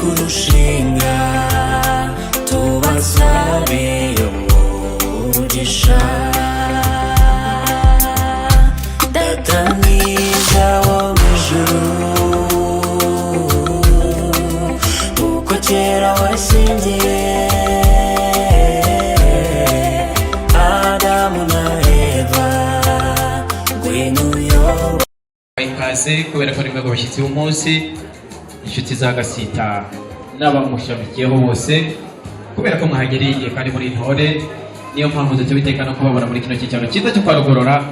kurushinga tubasabiye umugisha data mwiza wo mw'ijuru uko kera washingiye Adamu na Eva ngwino uyoboke ikaze kubera ko rimwe abashyitsi b'umunsi inshuti za Gasita n'abamushamikiyeho bose kubera ko mwahagereye kandi muri intore niyo mpamvu tubiteka no kubabona muri kino cyicaro cyiza cyo kwarugorora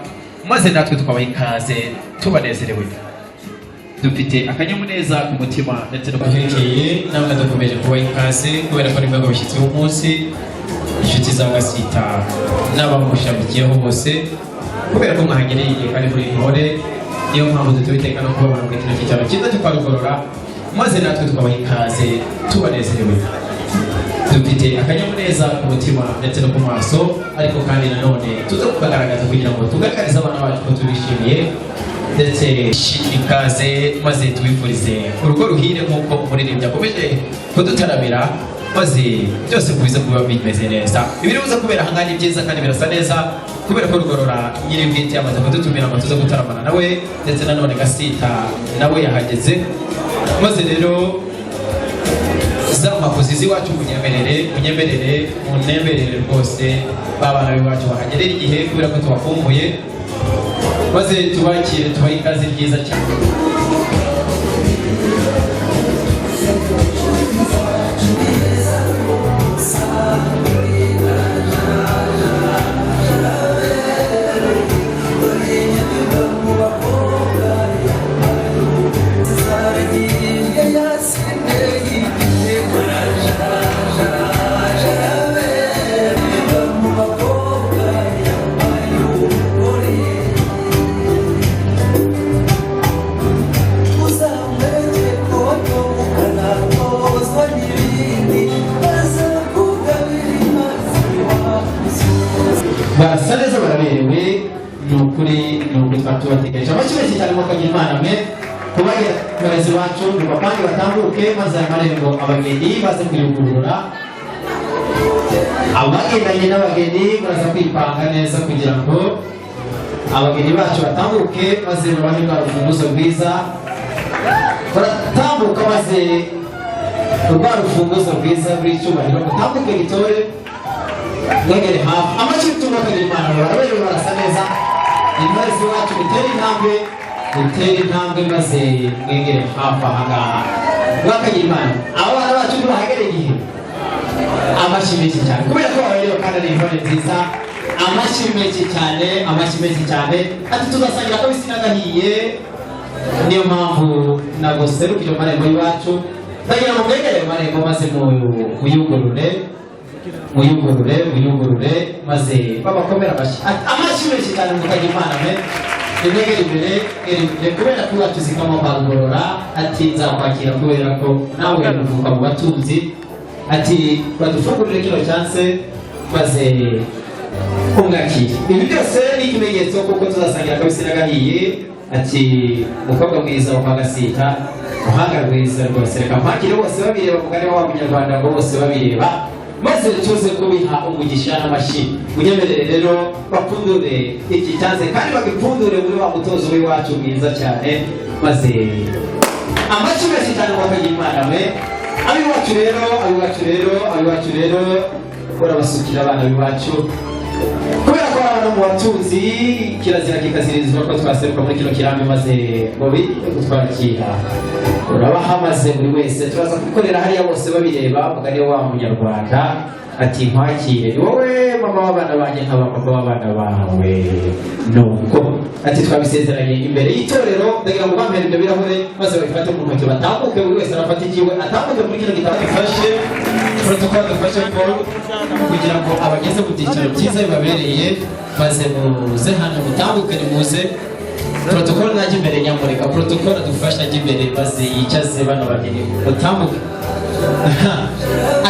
maze natwe tukabaha ikaze tubanezerewe dufite akanyamuneza ku mutima ndetse no kuhekeye namwe dukomeje kubaha ikaze kubera ko rimwe abashyitsi b'umunsi inshuti za Gasita n'abamushamikiyeho bose kubera ko mwahagereye kandi muri intore niyo mpamvu tubiteka no kubabona muri kino cyicaro cyiza cyo kwarugorora maze natwe tukabaha ikaze tubanezerewe dufite akanyamuneza ku mutima ndetse no ku maso ariko kandi nanone tuza kubagaragaza kugira ngo tugaragarize abana bacu ko tubishimiye ndetse ikaze maze tubifurize urugo ruhire nk'uko umuririmbyi akomeje kudutaramira maze byose kubiza kuba bimeze neza ibiri buza kubera aha ngaha ni byiza kandi birasa neza kubera ko Rugorora nyiri bwite yamaze kudutumira ngo tuze gutaramana nawe ndetse nanone Gasita nawe yahageze maze rero zamakozi z'iwacu munyemerere rwose babana b'iwacu bahagerera igihe kubera ko tubakumbuye maze tubakire tubahe ikaze ryiza cyane barasa neza baraberewe ni ukuri twatubategereje abakimenshi cyane mu kagira Imana mwe kubaye abarezi bacu nibapange batambuke maze amarembo abageni baze kwiyugurura abagendanye n'abageni baraza kwipanga neza kugira ngo abageni bacu batambuke maze babahe rwa rufunguzo rwiza baratambuka maze rwa rufunguzo rwiza rw'icyubahiro mutambuke gitore mwegere hafi amashyi tukagira Imana baraberewe barasa neza intore z'iwacu mutere intambwe maze mwegere hafi aha ngaha mwakagira Imana abana bacu ntibahagereye igihe amashyi menshi cyane kubera ko babayeho kandi ari intore nziza amashyi menshi cyane ati tugasangira kabisi n'agahiye niyo mpamvu naguserukira mu marembo y'iwacu ndagira ngo mwegere mu marembo maze muyugurure maze babakomera amashyi menshi cyane mukagira Imana mwe nimwegere imbere kubera ko iwacu zikamo Rugorora ati nzakwakira kubera ko nawe uvuka mu batunzi ati badufungurire kino cyanse maze umwakire ibi byose ni ikimenyetso kuko tuzasangira kabisi n'agahiye ati umukobwa mwiza wa Gasita umuhanga rwiza rwose reka mpakire bose babireba mugani wa Munyarwanda ngo bose babireba maze tuze kubiha umugisha n'amashyi munyemerere rero bapfundure iki cyanze kandi bagipfundure muri wa mutozo w'iwacu mwiza cyane maze amashyi menshi cyane bakagira Imana we abiwacu rero urabasukira abana b'iwacu kubera ko abana mu batunzi kirazira kikazirizwa ko twaseruka muri kino kirambi maze bobi kutwakira urabaha maze buri wese turaza kubikorera hariya bose babireba mugani wa Munyarwanda ati nkwakire ni wowe mama w'abana banjye nkaba papa w'abana bawe nuko ati twabisezeranye imbere y'itorero ndagira ngo bampere ibyo birahure maze babifate mu ntoki batambuke buri wese arafata ikiwe atambuke muri kino gitabo gifashe protocol dufashe ko kugira ngo abageze mu byicaro byiza bibabereye maze muze hano mutambuke nimuze protocol najya imbere nyamureka protocol adufasha ajya imbere maze yicaze bano bageni mutambuke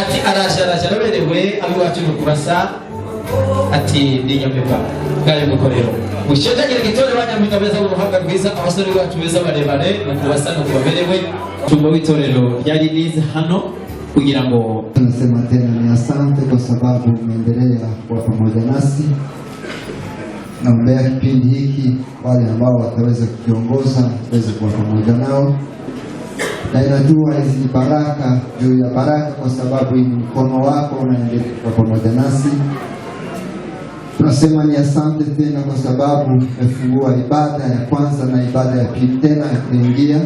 ati araje araberewe abiwacu no kubasa ati ni nyameba bwayo gukorero Mushyagira gitore banyamwita beza ubuhanga bwiza abasore bacu beza barebare nuko basa nuko baberewe tumbo w'itorero ryari lize hano kugira ngo tunasema tena ni asante kwa sababu umeendelea kuwa pamoja nasi. Naombea kipindi hiki wale ambao wataweza kukiongoza waweze kuwa pamoja nao, na inajua hizi ni baraka juu ya baraka, kwa sababu hii mkono wako unaendelea kuwa pamoja nasi. Tunasema ni asante tena kwa sababu umefungua ibada ya kwanza na ibada ya pili tena ya kuingia.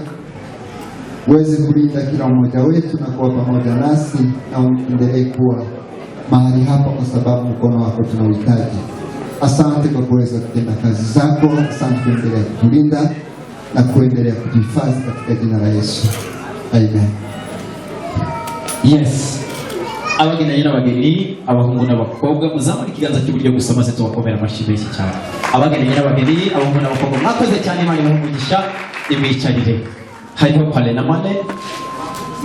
Uweze kulinda kila mmoja wetu na kuwa pamoja nasi, na uendelee kuwa mahali hapa kwa sababu mkono wako tunauhitaji. Asante kwa kuweza kutenda kazi zako. Asante kuendelea kutulinda na kuendelea kutuhifadhi katika jina la Yesu. Amen. Yes. Abagenda nyina bageni abahungu n'abakobwa muzamura ikiganza cy'uburyo gusa maze tubakomera amashyi menshi cyane. Abagenda nyina bageni abahungu n'abakobwa mwakoze cyane Imana imugisha imicarire. Hariho pale na mane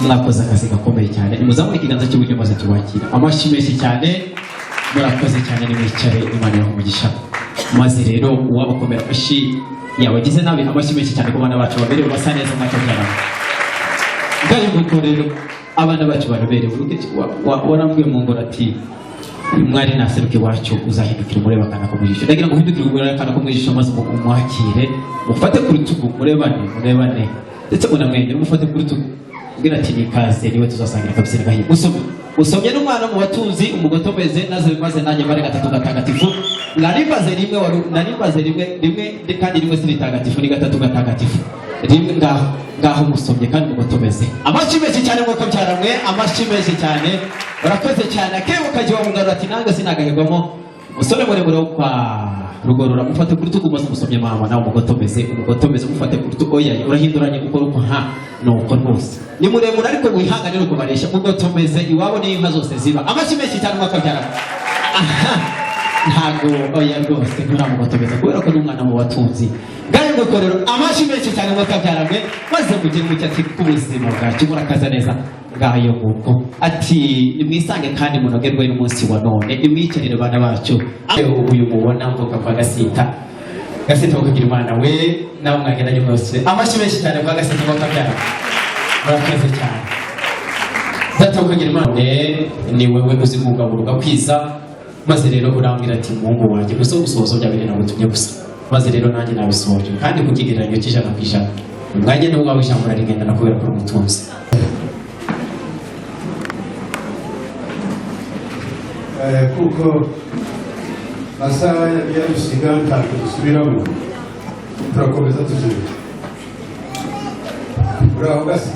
mwakoze akazi gakomeye cyane. Muzamura ikiganza cy'uburyo maze tubakira amashyi menshi cyane. Murakoze cyane n'imicare Imana imugisha. Maze rero uwabakomera amashyi yabagize nabi amashyi menshi cyane ku bana bacu baberewe basa neza mwakabyara. Ngayo nguko rero abana bacu baraberewe warambwiye mu ngoro ati mwari naseruke wacu uzahindukira umureba kana ko mujisho. Ndagira ngo uhindukire umureba kana ko mujisho maze umwakire ufate ku rutugu murebane ndetse munamwende mufate ku rutugu ngira ati nikaze niwe tuzasangira kabisa ngahi usomye n'umwana mu batuzi umugotomeze naze maze nanjye bare gatatu gatagatifu naribaze rimwe kandi rimwe sinitagatifu ni gatatu gatagatifu rimwe ngaho musomye kandi mugotomeze amashyi menshi cyane mwako byaramwe amashyi menshi cyane barakoze cyane akebuka giwa mugarura ati nange sinagahegwamo musore muremure kwa rugorora mufate ku rutugu maze musomye mama nawe umugotomeze mufate ku rutugu oya urahinduranye kuko ruko nuko rwose ni muremure ariko wihanganira kubaresha mugotomeze iwabo ni inka zose ziba amashyi menshi cyane mwako byaramwe ntago oya rwose nturamugotomeza kubera ko n'umwana mu batunzi ngayo gukorero amashyi menshi cyane mwako byaramwe maze mugire mu cyatsi kubuzima bwacu murakaza neza ngayo nguko ati nimwisange kandi munogerwe n'umunsi wa none imwicarire bana bacu uyu mubona mvuka kwa Gasita kugira Imana we nawe mwageranye mwese amashyi menshi cyane kwa Gasita mwako byaramwe murakaze cyane Data kugira Imana ni wewe uzi kugaburuka kwiza maze rero urambwira ati mungu wanjye gusozo byabere nawe tumye gusa maze rero nanjye nabisoje kandi kukigereranyo cy'ijana ku ijana umwanya ni wawe ijambo raringana kubera ko umutunzi kuko masaha yarusiga ntabwo dusubiramo turakomeza tuzubira uraho gase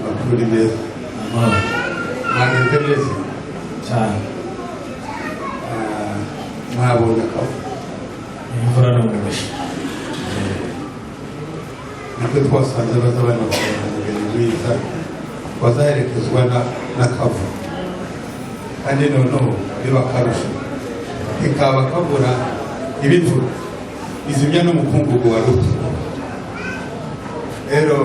Makuri neza mwageze neza cyane mwabonye akavu imvura n'umugisha niko twasanze bazabana umugeni mwiza bazaherekezwa n'akavu kandi noneho biba akarusho ikaba kavura ibivura izimya n'umukungugu wa ruto rero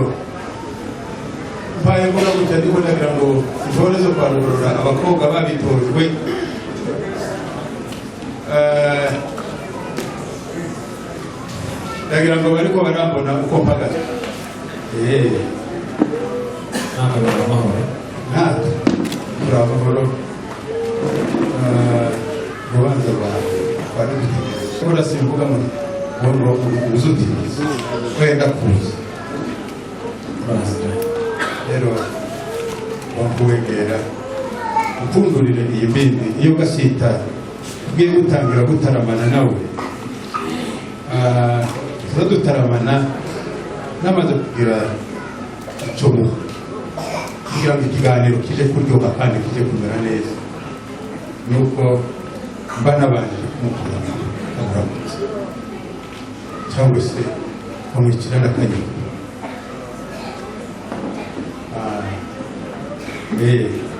mbaye mbona gutya ndiko ndagira ngo intore zo kwa Rugorora abakobwa babitojwe ndagira ngo bariko barambona uko mpagaze natwe turamahoro urubanza rwawe twarabitegereje urasimbuka ngo uzuti wenda kuza rero wakuwegera utundurire iyi mbindi iyo Gasita tugiye gutangira gutaramana nawe dutaramana namaze kugira icomo kugira ngo ikiganiro kije kuryoha kandi kije kumera neza nuko mba nabanje kumukuramutsa cyangwa se kumwikira n'akanyuma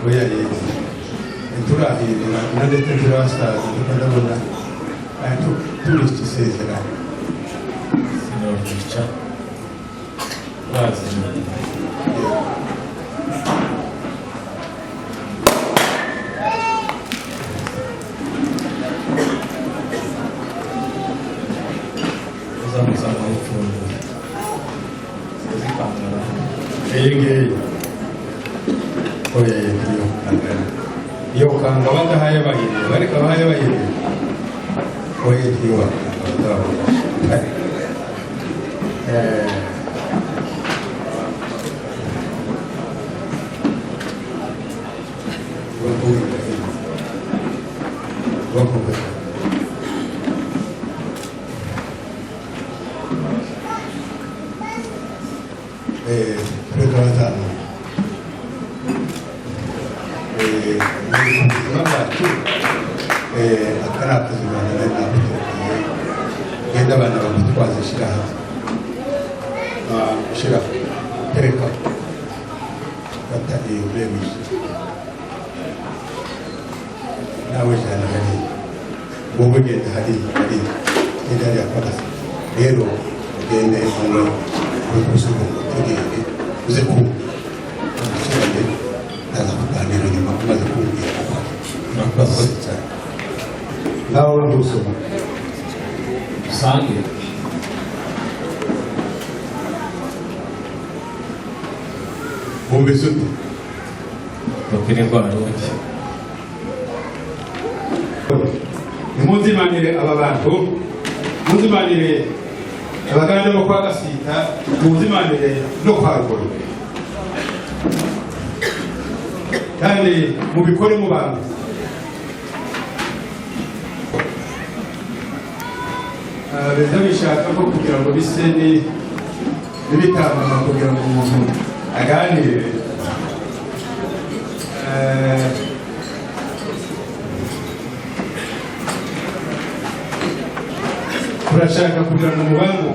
oya turahirira na ndetse turasaza tukabona turisha isezerano sinabyica bazina ipfundo iyi oya iyo kanga badahaye bahiriye bareka bahaye bahiriye oya iyo wakanga genda abana bagutwaza shira tereka batari uremisha nawe jana hari wowe genda hari genda hari akabasa rero ugende hano kusuko tugende uze ku ushirane ndaza kuganira nyuma kumaze kumbwira murakoze cyane nawe urusoma sange umeze ute bakene rwarundi nimunzimanire aba bantu munzimanire abaganda bo kwa Gasita munzimanire no kwa Ruguru kandi mubikore mu bantu beza bishaka ko kugira ngo bise n'ibitambama kugira ngo umuntu aganire turashaka kugira ngo mubangu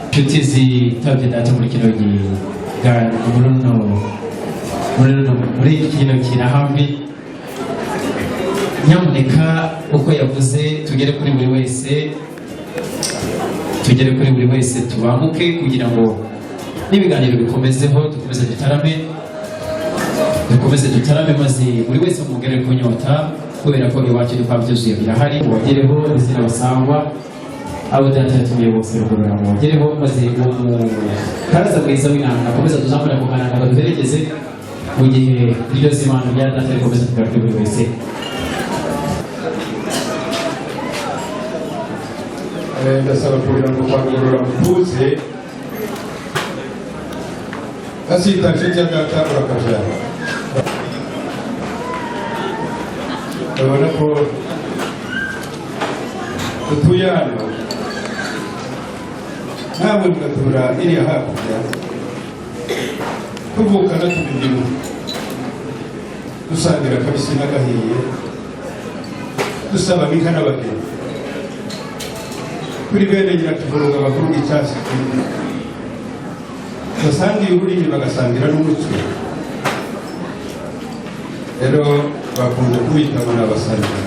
inshuti zitabye data muri kino muri kino kirahamwe nyamuneka uko yavuze tugere kuri buri wese tubanguke kugira ngo n'ibiganiro bikomezeho dukomeze dutarame maze buri wese amugere kunyota kubera ko iwacu kwa byuzuye birahari wagereho izina basangwa abo data yatumiye bose rugorora wagereho maze karaza mwiza w'inanga akomeza tuzamura ku kananga baduherekeze mu gihe iryo zimano rya data rikomeza tugaruke buri wese. ndasaba kugira ngo kwagorora mutuze Gasita cyo data urakajana urabona ko dutuye hano ntabwo tugatura iriya hakurya tuvukana tubigimu dusangira kabisi n'agahiye dusaba n'inka n'abageni kuri bene nyirakivurunga bavuga icyasi basangiye ururimi bagasangira n'umutwe rero bakunze kubita ngo n'abasangira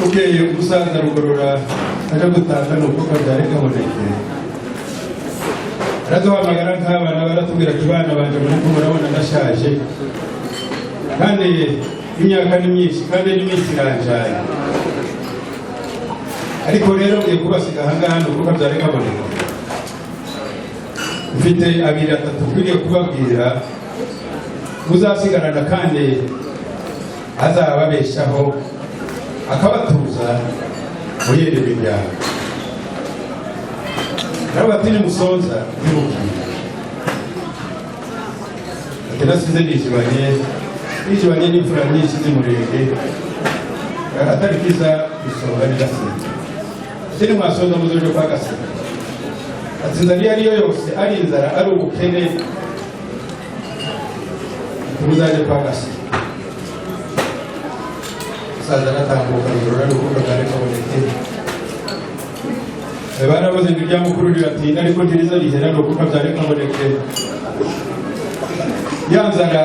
ukeye umusaza Rugorora aje gutanga nuko kabyare kaboneke araduhamagara nk'abana baratubwira ati bana banje muri murabona ndashaje kandi imyaka ni myinshi kandi n'iminsi iranjaye ariko rero ugiye kubasiga ahangaha nuko kabyare kaboneka mfite abiri atatu ukwiriye kubabwira muzasigarana kandi azababeshaho akabatuza muyere imiryango nabo bati nimusonza ntimubwire ati nasize nijibanye n'imvura nyinshi z'umurenge atari kiza isonga n'igasiga ati nimwasonza muzoje kwa Gasita ati inzara iyo ariyo yose ari inzara ari ubukene muzaje kwa Gasita saza natambuka Rugorora n'urukundo bwari kaboneke barabuze ngo irya mukuru riratinda ariko ntiriza rihera n'urukundo byari kaboneke ya nzara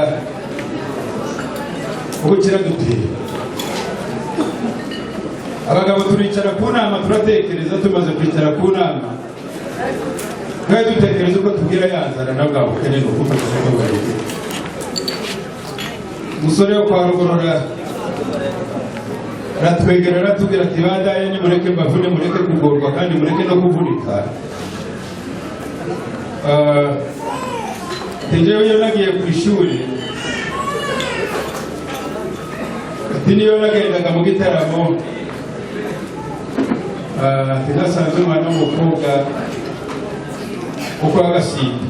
ubukira dutera abagabo turicara ku nama turatekereza tumaze kwicara ku nama twari dutekereza uko tubwira ya nzara na bwa bukene n'urukundo byari kaboneke musore wo kwa Rugorora aratwegera aratubwira ati bandaye ni mureke mbavune mureke kugorwa kandi mureke no kuvunika. Njyewe iyo nagiye ku ishuri ati niyo nagendaga mu gitaramo nasanze umwana w'umukobwa uko agasinda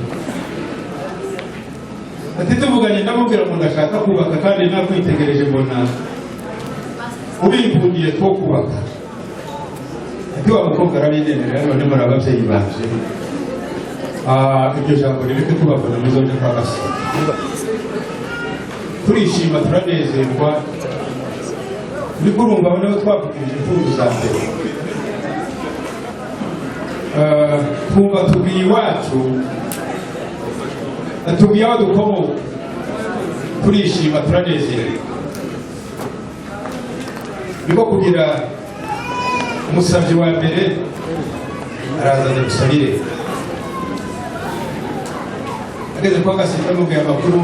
ati tuvuganye ndamubwira ngo ndashaka kubaka kandi nakwitegereje mbona ubimpundiye two kubaka ati wa mukobwa arabinemerera none muri ababyeyi banje iryo jambo rireke tubabona muzoje kwa gasinda turishima turanezerwa niko urumva niho twavugirije impundu za mbere twumva tubwiye iwacu tubwiye aho dukomoka turishima turanezerwa niko kugira umusabyi wa mbere araza gusabire ageze kwa Gasinda amubwiye amakuru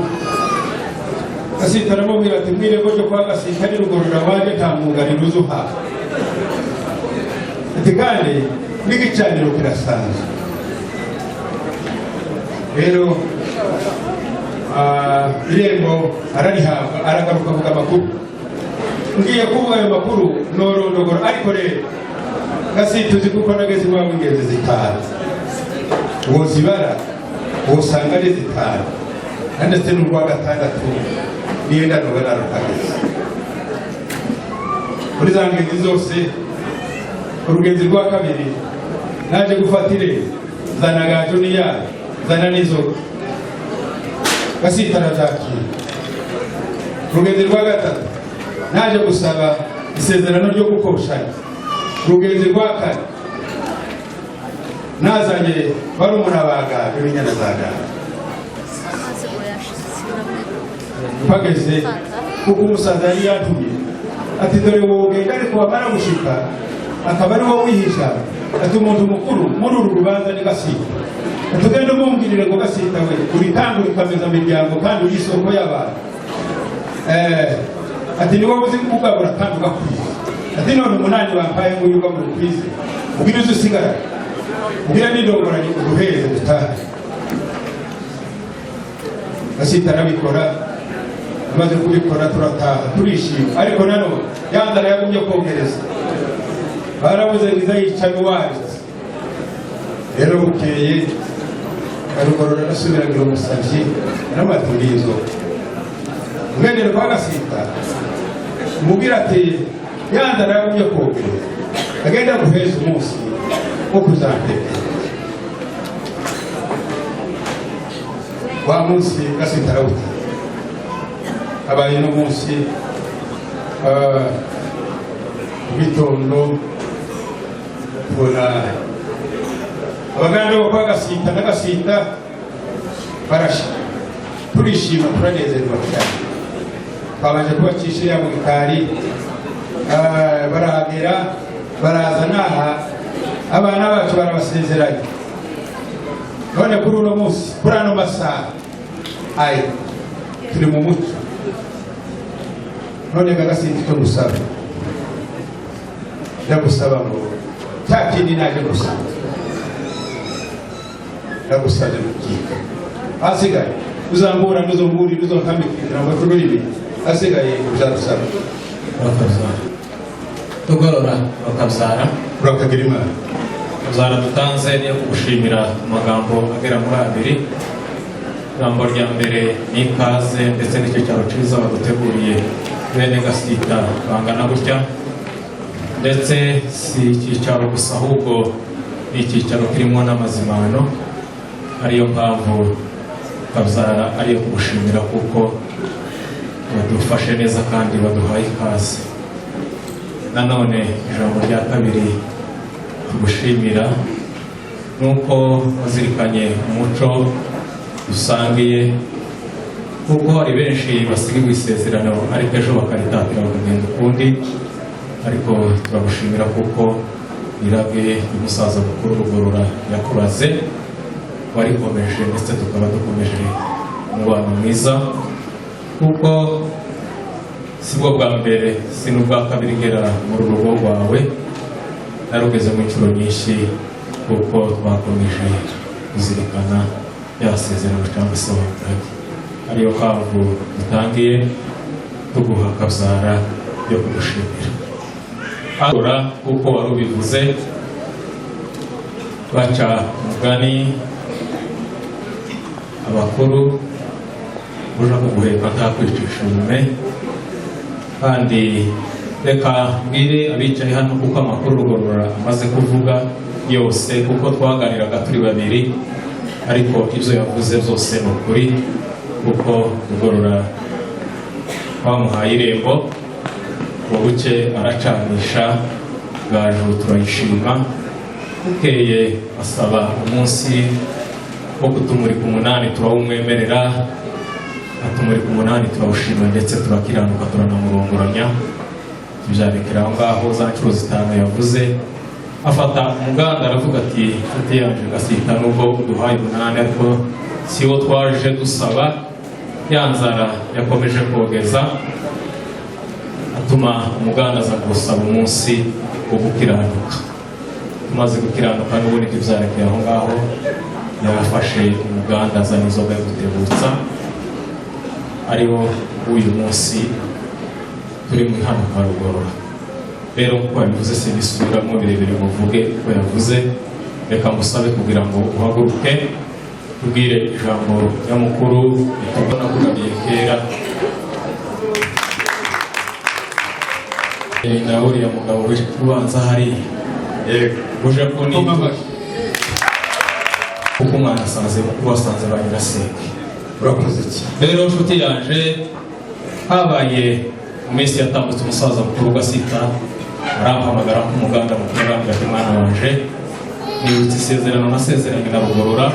Gasinda aramubwira ati mwirego ryo kwa Gasinda ni Rugorora waje nta mwugariro uzuha ati kandi n'igicaniro kirasanzwe rero irembo ararihabwa aragaruka avuga amakuru ngiye kuvuga ayo makuru norondogora ariko rero Gasinda uzi kuko nageze iwabo ingenzi zitanu wozibara wosanga ari zitanu ndetse n'urwa gatandatu niyo ndanoga narukageze muri za ngenzi zose urugenzi rwa kabiri naje gufatire zana gajo niya zana n'inzoga Gasinda arazakira urugenzi rwa gatatu naje gusaba isezerano ryo gukoshanya urugenzi rwa kane nazanye barumuna baga ibinyana zaga bageze kuko umusaza yari yatumye ati dore wowe ngari ko bamara gushika akaba ari wowe wihisha ati umuntu mukuru muri uru rubanza ni Gasinda tugende mumbwirire ngo Gasinda we uritanga ukameza imiryango kandi uri isoko y'abantu ati ni wowe uzi kugabura kandi ugakwiye ati none umunani bampaye ngo yuga muri kwize ubwire uzi usigara ubwire n'indongoranye uduheze dutahe Gasinda arabikora amaze kubikora turataha turishima ariko nanone yanzara yagumye kongereza barabuze ngiza yicaye uwaritse rero bukeye Rugorora arasubiragira umusabyi n'amaturiye inzoga umwegere kwa Gasinda umubwira ati yanzara yagumye kongereza agenda guheza umunsi wo kuzanteka wa munsi Gasinda arawuta abaye n'umunsi bitondo tubona abaganda bo kwa Gasinda na Gasinda barasha turishima turanezerwa cyane twabanje kubakisha ya mugikari baragera baraza naha abana bacu barabasezeranye none kuri uno munsi kuri ano masaha ayi turi mu muco none Gasinda icyo gusaba ndagusaba ngo cya kindi naje gusaba ndagusabye mukika asigaye uzambura n'uzomburi n'uzokambikira ngo tubiri asigaye uzadusaba Rugorora bakabyara urakagira Imana uzara dutanze niyo kugushimira amagambo agera muri abiri ijambo rya mbere ni ikaze ndetse n'icyicaro cyiza baduteguriye bene Gasinda bangana gutya ndetse si icyicaro gusa ahubwo ni icyicaro kirimo n'amazimano ariyo mpamvu Kabyara ariyo kugushimira kuko badufashe neza kandi baduhaye ikaze nanone ijambo rya kabiri tugushimira nuko wazirikanye umuco dusangiye kuko hari benshi basigaye isezerano ariko ejo bakaritatira bakagenda ukundi ariko turagushimira kuko irage y'umusaza mukuru Rugorora yakuraze warikomeje ndetse tukaba dukomeje umubano mwiza kuko sibwo bwa mbere si n'ubwa kabiri ngera mu rugo rwawe, narugeze mu inshuro nyinshi kuko twakomeje kuzirikana yasezerano cyangwa se wakarage, ariyo mpamvu dutangiye tuguha akabyara yo kugushimira. Ahora kuko wari ubivuze, baca umugani abakuru uja kuguheka nta kwicisha urume, kandi reka mbwire abicaye hano kuko amakuru Rugorora amaze kuvuga yose, kuko twaganiraga turi babiri, ariko ibyo yavuze byose ni ukuri, kuko Rugorora bamuhaye irembo ngo buke aracanisha, gaju turayishima. Bukeye asaba umunsi wo kutumurika 8 turawumwemerera, atumurika 8 turawushima ndetse turakiranuka turanamurongoranya, tubyarekera aho ngaho. Za nshuro 5 yavuze, afata umuganda aravuga ati nshuti yanjye Gasita, nubwo duhaye 8 ariko siwo twaje dusaba, ya nzara yakomeje kogeza, atuma umuganda aza gusaba umunsi wo gukiranuka. Tumaze gukiranuka n'ubundi tubyarekera aho ngaho, yarafashe umuganda azana inzoga yo gutebutsa, ariwo uyu munsi turi mu hano kwa Rugorora. Rero kuko yabivuze simbisubiramo birebire muvuge uko yavuze, reka musabe kugira ngo uhaguruke tubwire ijambo nyamukuru tubona kugabiye kera. Na uriya mugabo ubanza hari uje kunima kuko umwana asanze basanze ba nyirasenge. Urakoze iki rero nshuti yanje, habaye mu minsi yatambutse umusaza mukuru Gasita arampamagara nk'umuganda mukuru, arambwira ati mwana wanje nibutse isezerano nasezeranye na Rugorora,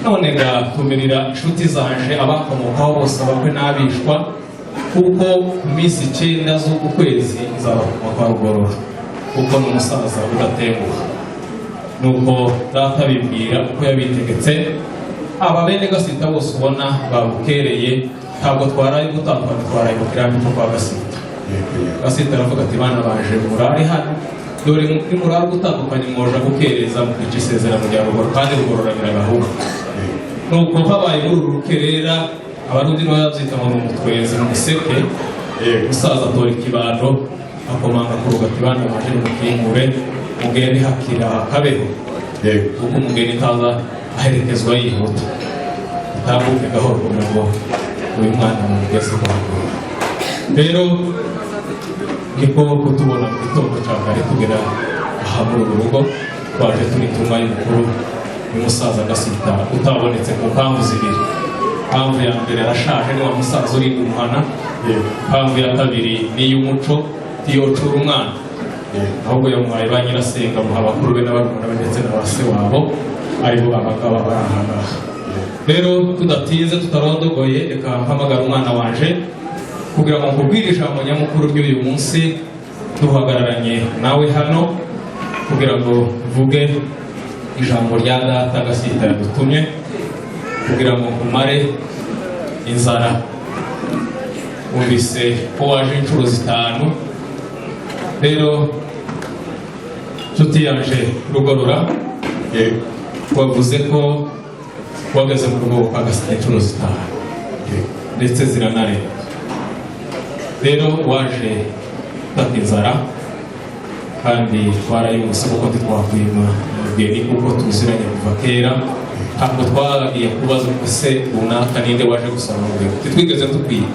none ngatumirira inshuti zanje abakomokaho bose, abakwe n'abishwa, kuko mu minsi 9 z'uku kwezi nzabakoma kwa Rugorora, kuko n'umusaza udatenguha. Nuko data bibwira uko yabitegetse, aba bene Gasita bose ubona babukereye, ntabwo twaraye gutandukana, twaraye mu kirambi cyo kwa Gasita. Gasita aravuga ati bana baje murare hano, dore murare gutandukanye mwoja gukereza mu kwica isezerano rya Rugorora, kandi Rugorora biragahura. Nuko habaye muri uru rukerera, abarundi babyita ngo umutwezi mu museke, umusaza atora ikibando akomanga ku rugo ati bana baje mukingure, mugende hakira hakabeho, kuko umugeni utaza aherekezwa yihuta, utambuke gahoro kugira ngo uyu mwana mumugeze ku Rugorora. Rero niko kutubona mu gitondo cya kare tugera aha muri uru rugo, twaje turi tumwa y'umukuru y'umusaza Gasita utabonetse ku mpamvu zibiri. Mpamvu ya mbere arashaje, ni wa musaza uri umuhana. Mpamvu ya kabiri ni iy'umuco, tiyocura umwana, ahubwo yamuhaye ba nyirasenga, muha abakuru be n'abarumuna be ndetse na base wabo, aribo abagaba bari aha ngaha. Rero tudatinze tutarondogoye, reka mpamagara umwana wanje kugira ngo nkubwire ijambo nyamukuru ry'uyu munsi, duhagararanye nawe hano kugira ngo mvuge ijambo rya data Gasita yadutumye, kugira ngo nkumare inzara. Umvise ko waje inshuro 5, rero nshuti yanje Rugorora, wavuze ko wageze mu rugo kwa Gasita inshuro 5 ndetse ziranarenga. Rero waje utaka inzara, kandi twarayibuse kuko ntitwakwima umugeni, kuko tuziranye kuva kera. Ntabwo twaragiye kubaza ese runaka ninde waje gusaba umugeni, ntitwigeze tukwiye.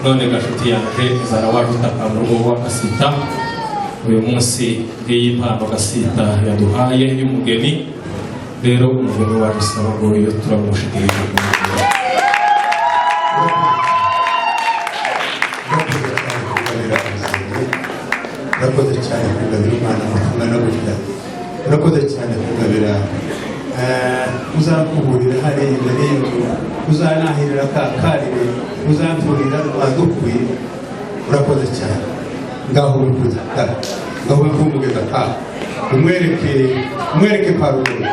None gashuti yanje inzara waje utaka mu rugo wa Gasita, uyu munsi ngiyi impano Gasita yaduhaye y'umugeni. Rero umugeni waje usaba ngo iyo turamushikirije urakoze cyane kugabira umwana amafaranga no gutya, urakoze cyane kugabira, uzakuburira hariya imbere y'inzu, uzanahirira ka karire, uzanturira rwadukwiye. Urakoze cyane, ngaho urakoze kare, ngaho kumugeza ka umwereke kwa Rugorora.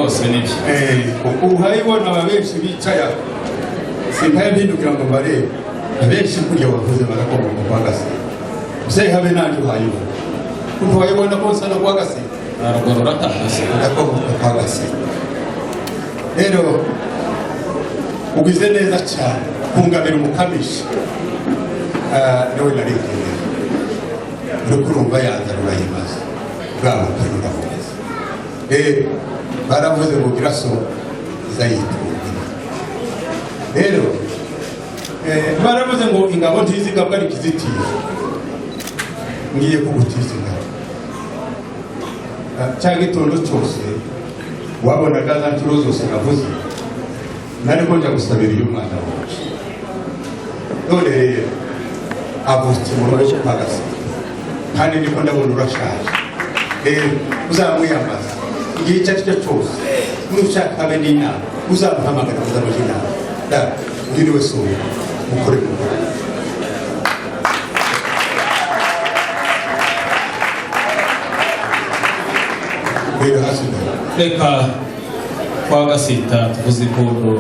rwose nibyo ubu haribona abenshi bicaye aho simpaye mpindukira ngo mbarebe abenshi kurya bavuze barakomoka kwa Gasi usehe habe nanjye uhayibona kuko wayibona ko nsa no kwa Gasi aragorora atahase barakomoka kwa Gasi rero ugize neza cyane kungamira umukamishi nawe naribwira nuko urumva yanzara urayimaze bwaba ukanura kumeza baravuze ngo giraso izayitunga rero baravuze ngo ingabo ntizigabwa ari kizitiye ngiye kugutiza ingabo cya gitondo cyose wabonaga za ncuro zose navuze nariko nja gusabira uyu mwana wacu none rero avutse mu rugo kwa Gasi kandi niko ndabona urashaje uzamwiyambaza igihe icyo ari cyo cyose nushaka habe n'inama uzamuhamagara uzamuha inama uyu niwe sura mukore rero hasigaye reka kwa Gasita tuvuze impundu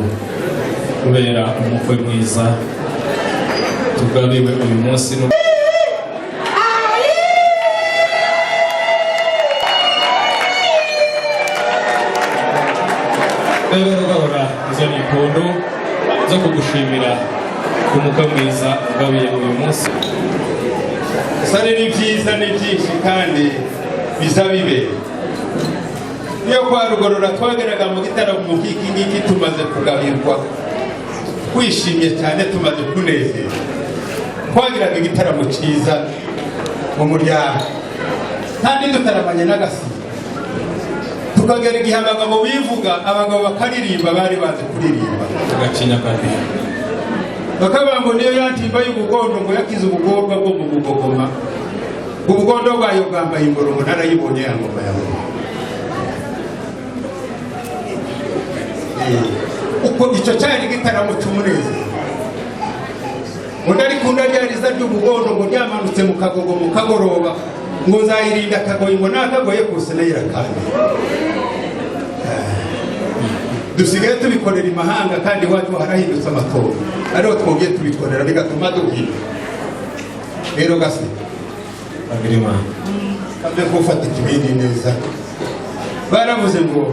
kubera umukwe mwiza tugabiwe uyu munsi rero gahora izo ni impundu zo kugushimira umukwe mwiza ugabiye uyu munsi sare ni byiza ni byinshi kandi biza bibera niyo kwa Rugorora twageraga mu gitaramo mu kiki ngiki tumaze kugabirwa twishimye cyane tumaze kunezerwa twagiraga igitaramo cyiza mu muryango kandi dutaramanye n'Agasi tukagera igihe abagabo bivuga abagabo bakaririmba bari bazi kuririmba agacinya kandi bakavuga ngo niyo yantimba y'ubugondo ngo yakize ubugorwa bwo mu Bugogoma ubugondo bwayo bwambaye ingoro ngo narayibonye ya ngoma yawe uko icyo cyari igitaramo cy'umunezero undi arikunda ryariza ry'ubugondo ngo ryamanutse mu Kagogo mu kagoroba ngo nzayirinda akagoye ngo nakagoye kose nayirakande dusigaye tubikorera imahanga kandi iwacu harahindutse amatora ariho twongeye tubikorera bigatuma duhira rero Gasi abirima kambe gufata ikibindi neza baravuze ngo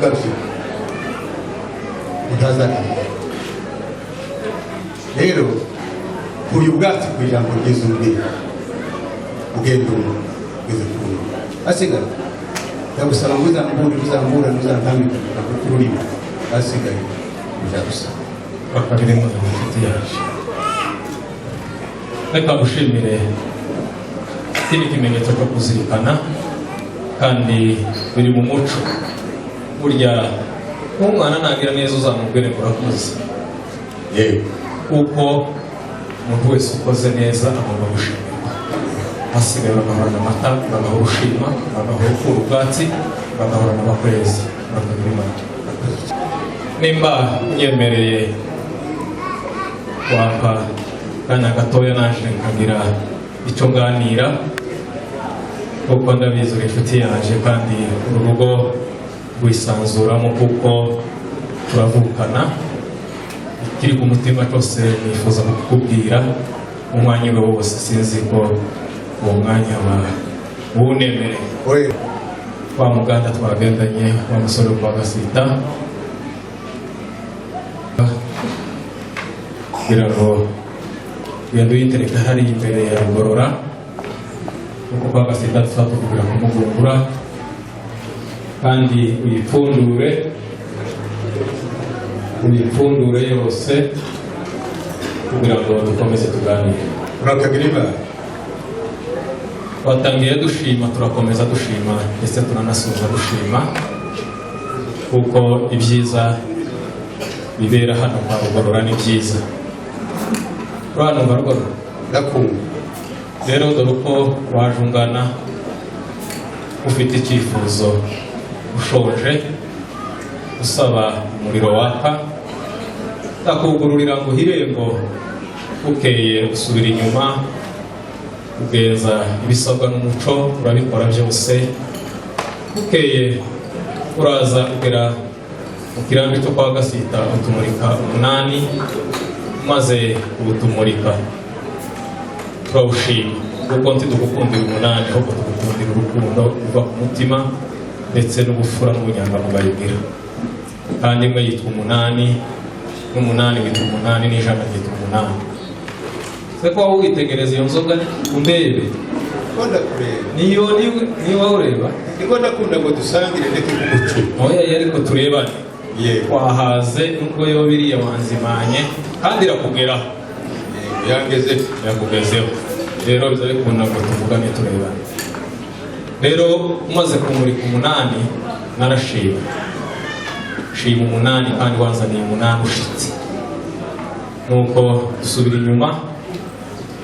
Gasi utazana rero kuri ubwatsi ku ijambo ryiza umbwira ugenda ugeze ku asigaye ndagusaba ngo uzambura ntuzantambika ku rurimi asigaye ujya gusaba abirima inshuti yaje reka gushimire iki ni ikimenyetso cyo kuzirikana kandi biri mu muco burya umwana nagira neza uzamubwire ngo urakoze yewe kuko umuntu wese ukoze neza agomba gushimirwa hasigaye bagahorana amata bagahora ushima bagahora ukura ubwatsi bagahorana abakwezi bakabirima nimba unyemereye wapa kanya gatoya naje nkagira icyo nganira kuko ndabizi uri inshuti yanjye kandi uru rugo rwisanzuramo kuko turavukana ikiri ku mutima cyose nifuza kukubwira umwanya ube wose sinzi ko uwo mwanya wunemere wa muganda twagendanye wa musore kwa Gasita kugira ngo genda uyitereka hari imbere ya Rugorora kuko kwa Gasita tuzatubwira kumugungura kandi uyipfundure yose kugira ngo dukomeze tuganire urakagiriba watangiye dushima turakomeza dushima ndetse turanasubiza dushima kuko ibyiza bibera hano kwa Rugorora ni byiza hano kwa Rugorora ndakumva rero dore uko waje ungana ufite icyifuzo ushonje usaba umuriro waka akugururira ngo irembo ukeye usubira inyuma ugenza ibisabwa n'umuco urabikora byose ukeye uraza kugera mu kirambi cyo kwa Gasita utumurika 8 maze utumurika twawushima kuko ntidugukundira 8 ahubwo tugukundira urukundo ruva ku mutima ndetse n'ubufura n'ubunyangamugayo bwira kandi imwe yitwa 8 n'umunani witwa 8 n'ijana yitwa 8 seko wowe witegereza iyo nzoga umbebe konda kureba niyo ureba niko ndakunda ngo dusangire ndeke kugucu oya ariko turebane wahaze nubwo yo biriya wanzimanye kandi irakugeraho yakugezeho rero biza bikunda ngo tuvugane turebane rero umaze kumurika 8 narashima shima 8 kandi wazaniye 8 ushitse nuko dusubira inyuma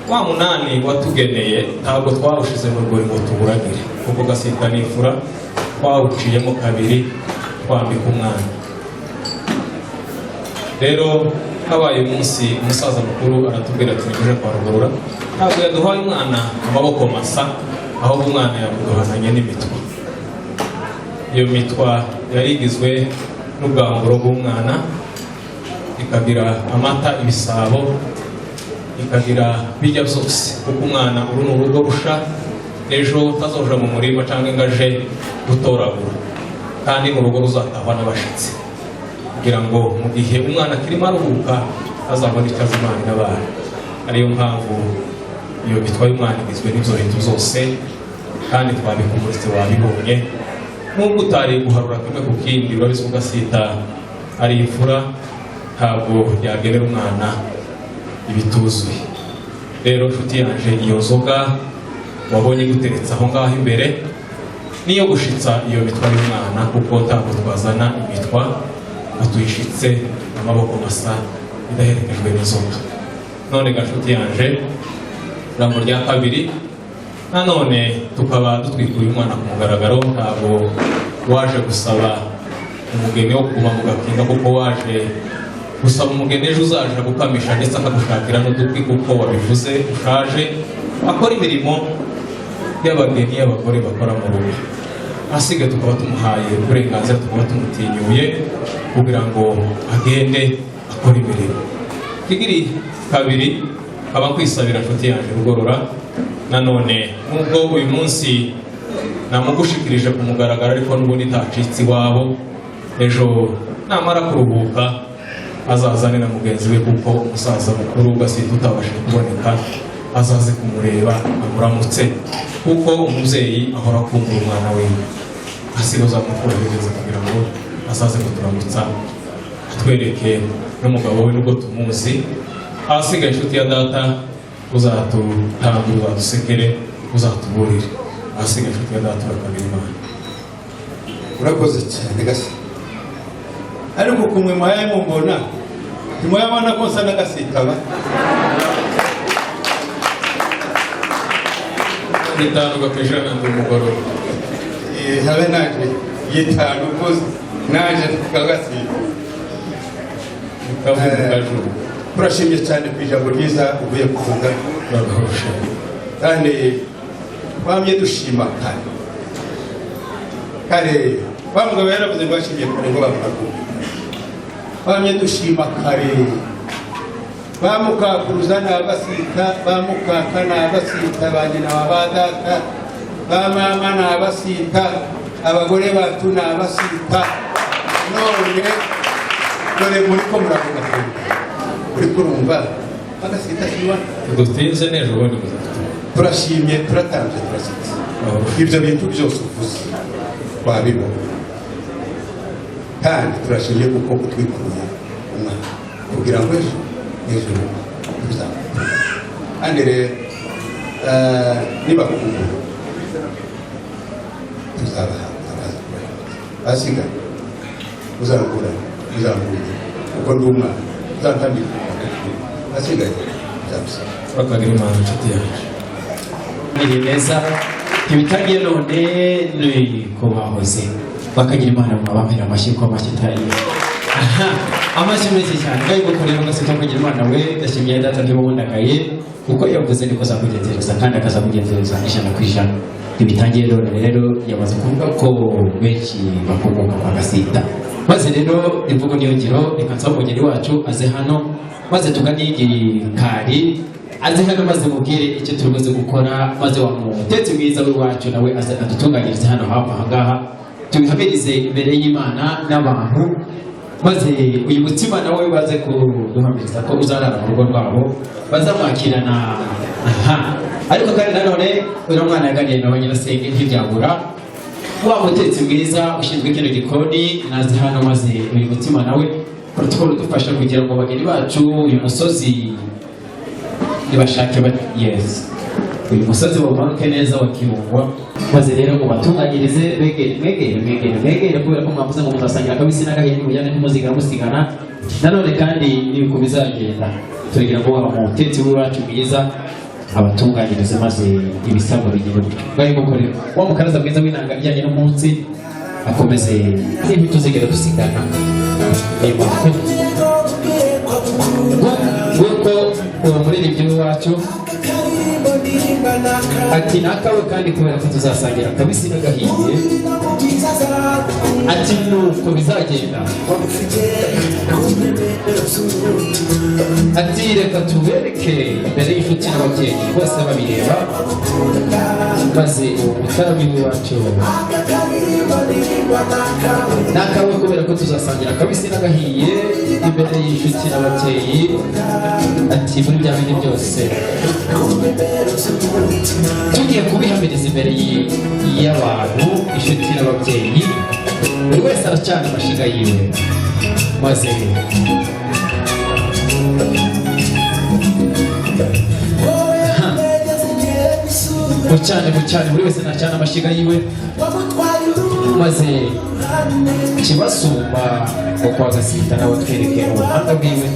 wa 8 watugeneye ntabwo twawushize mu rwego ngo tuburagire kuko Gasita n'ifura twawuciyemo kabiri twambika umwana rero habaye umunsi umusaza mukuru aratubwira ati nje kwa Rugorora ntabwo yaduhaye umwana amaboko masa ahubwo umwana yamuduhananye n'imitwa iyo mitwa yarigizwe n'ubwamburo bw'umwana ikagira amata ibisabo ikagira bijya byose kuko umwana uri mu rugo rusha ejo utazoja mu murima cyangwa ingaje gutoragura kandi mu rugo ruzatahwa n'abashitsi kugira ngo mu gihe umwana akirimo aruhuka azabona icyo azimana n'abana ariyo mpamvu iyo bitwaye umwana igizwe n'ibyo bintu zose kandi twabikumuritse wabibonye nubwo utari guharura kimwe ku kindi urabizi ko Gasita ari imfura ntabwo yagenera umwana ibituzuye rero nshuti yanje iyo nzoga wabonye guteretse aho ngaho imbere niyo gushitsa iyo mitwa y'umwana kuko ntabwo twazana imitwa atuyishitse amaboko masa idaherekejwe n'inzoga none gashuti yanje ijambo rya kabiri nanone tukaba dutwikuye umwana ku mugaragaro ntabwo waje gusaba umugeni wo kuba mu gakinga kuko waje gusaba umugeni ejo uzaje gukamisha ndetse akagushakira n'udukwi kuko wabivuze ushaje akora imirimo y'abageni y'abagore bakora mu rugo asigaye tukaba tumuhaye uburenganzira tukaba tumutinyuye kugira ngo agende akora imirimo kigiri kabiri kaba kwisabira nshuti yanjye Rugorora nanone nubwo uyu munsi namugushikirije ku mugaragaro ariko n'ubundi ntacitse iwabo ejo namara kuruhuka azazane na mugenzi we kuko umusaza mukuru Gasita utabashije kuboneka azaze kumureba amuramutse kuko umubyeyi ahora akumbura umwana we asigaza mukuru bigeze kugira ngo azaze kuturamutsa atwereke n'umugabo we nubwo tumuzi asigaye inshuti ya data uzatutangura uzadusekere uzatuburire asigaye inshuti ya data urakabira Imana urakoze cyane Gasita ariko kumwe mwaye mumbona ntimwabona ko nsa na Gasita ba itanu gapeshana ndi umugoroba habe naje yitanu ukoze naje tukagasita kavugajuru turashimye cyane ku ijambo ryiza uvuye kuvuga kandi twamye dushima kare bamugabo yaravuze ngo bashimiye kure ngo bavuga twamye dushima kare bamukakuruza n'abasita bamukaka n'abasita banyina babadata bamama n'abasita abagore batu n'abasita none dore muri ko muravuga uri kurumva agasita kiwa dutinze neza ubundi turashimye turatanze turasitse ibyo bintu byose uvuze twabibona kandi turashimye kuko utwikuye umwana kugira ngo ejo tuzakora kandi rero nibakumva tuzabahabwa abaza kubahiriza asigaye uzagura kuko ndi umwana uzatambika asigaye uzabisaba bakagira Imana inshuti yaje ni neza ibitagiye none ni ko bahoze bakagira Imana mu bamira amashyi ko amashyitari amashyi menshi cyane kandi gukorera Gasita kugira Imana we ndashimiye data ndi mubundagaye kuko yavuze niko zakugenzereza kandi akazakugenzereza 100%. ibitangiye rero yamaze kuvuga ko benshi bakomoka kwa Gasita, maze rero imvugo niyo ngiro. Reka nsaba umugeni wacu aze hano maze tuganire kari aze hano maze mubwire icyo turubuze gukora, maze wa mutetsi mwiza w'iwacu nawe aze adutunganyirize hano hafi aha ngaha tubihamirize imbere y'Imana n'abantu, maze uyu mutima nawe baze kuduhamiriza ko uzarara mu rugo rwabo bazamwakirana. Ariko kandi nanone uyu mwana yaganiye nawe nyirasenge ntibyabura wa mutetsi mwiza ushinzwe kino gikoni naze hano maze uyu mutima nawe protocol dufasha kugira ngo bageni bacu uyu musozi nibashake yes uyu musozi bamanuke neza wa Kirungwa, maze rero ngo batunganyirize begere kubera ko mwavuze ngo muzasangira akabisi n'agahinda mujyane n'umuziga musigana. Nanone kandi nibiko bizagenda turagira ngo wa mutetsi w'iwacu mwiza abatunganyirize maze ibisabwa bigire gutyo. Ngaho gukorera wa mukaraza mwiza w'inanga ijyanye n'umunsi akomeze niba tuzigera dusigana nguko uwo muririmbyi w'iwacu ati nakawe kandi kubera ko tuzasangira akabisi n'agahiye ati nuko bizagenda ati reka tubereke imbere y'inshuti n'ababyeyi bose babireba, maze uwo mutarami w'iwacu nakawe kubera ko tuzasangira akabisi n'agahiye imbere y'inshuti n'ababyeyi ati muri bya bindi byose tugiye kubihamiriza imbere y'abantu inshuti n'ababyeyi, buri wese aracana amashiga yiwe, maze bucane buri wese nacana amashiga yiwe, maze kibasumba ngo kwa Gasita nawe twereke ubuhanga bwiwe.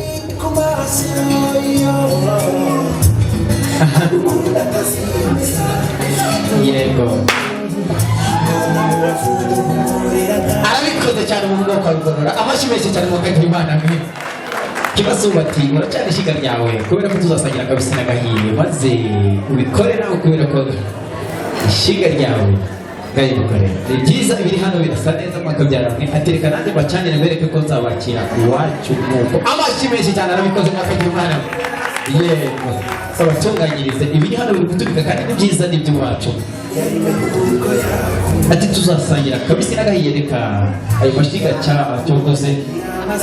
Yego arabikoze cyane mu bwoko bw'Imana, amashyi menshi cyane mu bwoko bw'Imana. Kibasumba ati muracana ishiga ryawe kubera ko tuzasangira akabisi n'agahiye, maze ubikore nawe kubera ko ishiga ryawe ngaye gukorera ni byiza. Ibiri hano birasa neza mwakabyaramwe atereka nanjye bacanire bereke ko nzabakira iwacu nk'uko. Amashyi menshi cyane arabikoze mwaka bw'Imana. Yego abatunganyirize ibiri hano biri guturika kandi ni byiza n'iby'iwacu. Ati tuzasangira akabisi n'agahiye, reka ayo mashiga cyokoze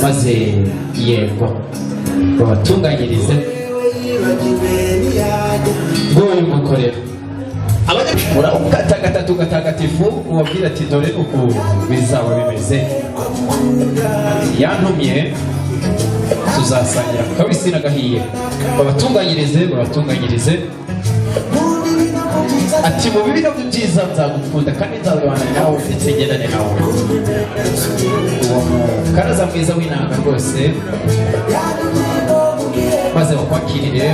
maze yego babatunganyirize ngoye gukorera abanyamura gatagatifu ubabwira ati dore uku bizaba bimeze, yantumye tuzasangira akabisi n'agahiye, babatunganyirize ati mu bibi no byiza nzagukunda kandi nzabana nawe ndetse ngendane nawe. Uwo mukaraza mwiza w'inanga rwose maze bakwakirire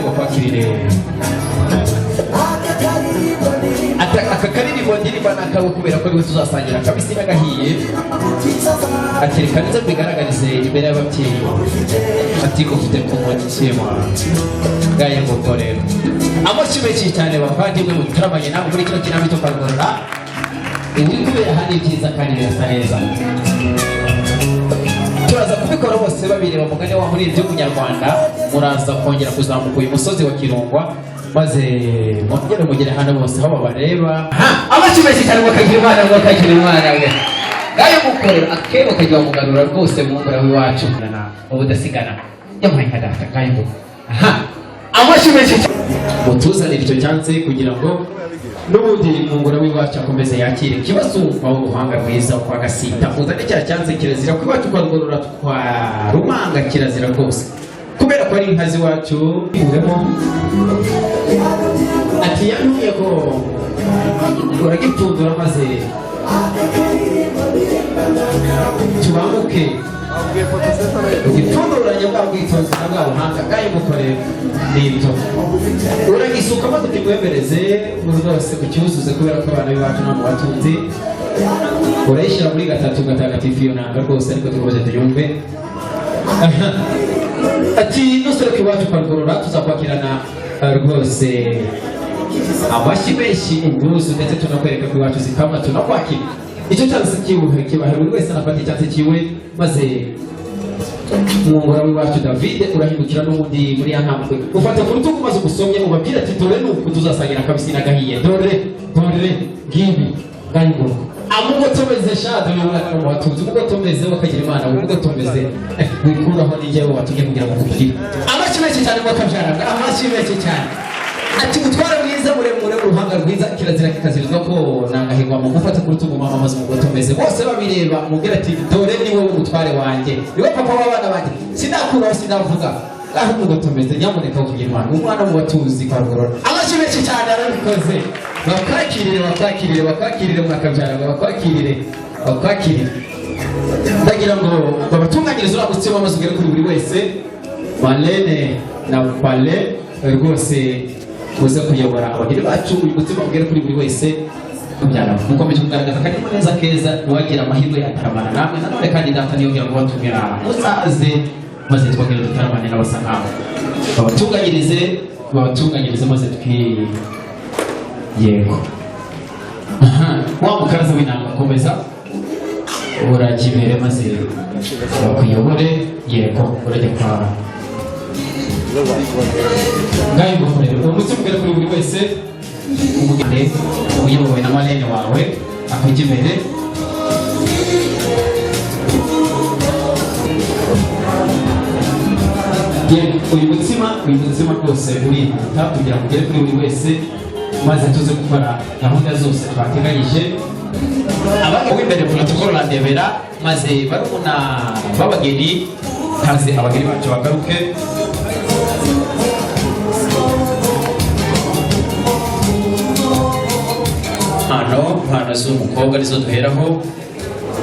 aka karirimbo ndirimba nakawe kubera ko ariwe tuzasangira akabisi n'agahiye, ati reka nze mbigaragarize imbere y'ababyeyi ati ufite ku mutima ngaye nguko rero. Amashyi menshi cyane bavandimwe mutaramanye nawe muri kino kinamico Karugorora, ibiri kubera hano byiza kandi birasa neza. Turaza kubikora bose babireba mugani wa muri by'umunyarwanda, muraza kongera kuzamuka uyu musozi wa Kirungwa maze mugere hano bose aho babareba. Amashyi menshi cyane bakagira Imana we ngayo gukorera akebo kajya mugarura rwose mu ngora w'iwacu ubudasigana yamuhaye kadafta ngayo. Amashyi menshi mutuzanira icyo cyanze kugira ngo n'ubundi mu ngora w'iwacu akomeze yakire Kibasumba w'ubuhanga bwiza kwa Gasita. Muzane cya cyanze kirazira ko iwacu Karugorora twa Rumanga kirazira rwose kubera ko ari inka z'iwacu uremo. Ati yantuye ko uragipfundura maze tubamuke igipfunduranye bwa bwitonzi na bwa buhanga ngayo mukorera n'ibyo uragisuka maze ukigwemereze rwose ucyuzuze kubera ko abana b'iwacu nta mubatunzi. Urayishyira muri gatagatifu iyo nanga rwose ariko tukoze tuyumve. Ati nusore ko iwacu Karugorora tuzakwakirana rwose amashyi menshi ubwuzu ndetse tunakwereka ko iwacu zikamwa tunakwakira icyo cyose kibahe buri wese anafata icyatsi kiwe maze umwungura w'iwacu David urahindukira n'ubundi muri ya ntambwe ufata ku rutugu maze ugusomye ubabwira ati dore nuko tuzasangira akabisi n'agahiye dore ngibi ngayibona amugotomeze shado y'umwana mu batuzi umugotomeze bakagira imana umugotomeze wikuraho n'ijyewe watumye kugira ngo kugira amashyi menshi cyane mwakabyaraga amashyi menshi cyane ati gutwara mwiza muremure uruhanga rwiza kirazira kikazirizwa ko nangahirwa mu gufata ku rutugu mama maze umugotomeze bose babireba mubwira ati dore ni wowe umutware wanjye niwe papa w'abana banjye sinakuraho sinavuga aho umugotomeze nyamuneka kugira imana umwana mu batuzi kwa Rugorora amashyi menshi cyane arabikoze bakwakirire mwakabyaraga bakwakirire ndagira ngo babatunganyirize uriya mutsima maze ugere kuri buri wese Marlene na Pale rwose uze kuyobora abageni bacu uyu mutsima ugere kuri buri wese mukomeje kugaragaza akarimo neza keza nuwagira amahirwe yataramana namwe nanone kandi data niyongera kubatumira muzaze maze twongere dutaramane n'abasa nk'abo babatunganyirize maze yego wa mukaraza w'inanga komeza urakibere maze bakuyobore yego urajya kwa ngaho ingofero uwo mutima ugera kuri buri wese umugende uyobowe na Marlene wawe akujya imbere uyu mutsima rwose urihuta kugira ngo ugere kuri buri wese maze tuze gukora gahunda zose twateganyije abagabo imbere protocol randebera maze barumuna babageni kaze abageni bacu bagaruke mpano z'umukobwa nizo duheraho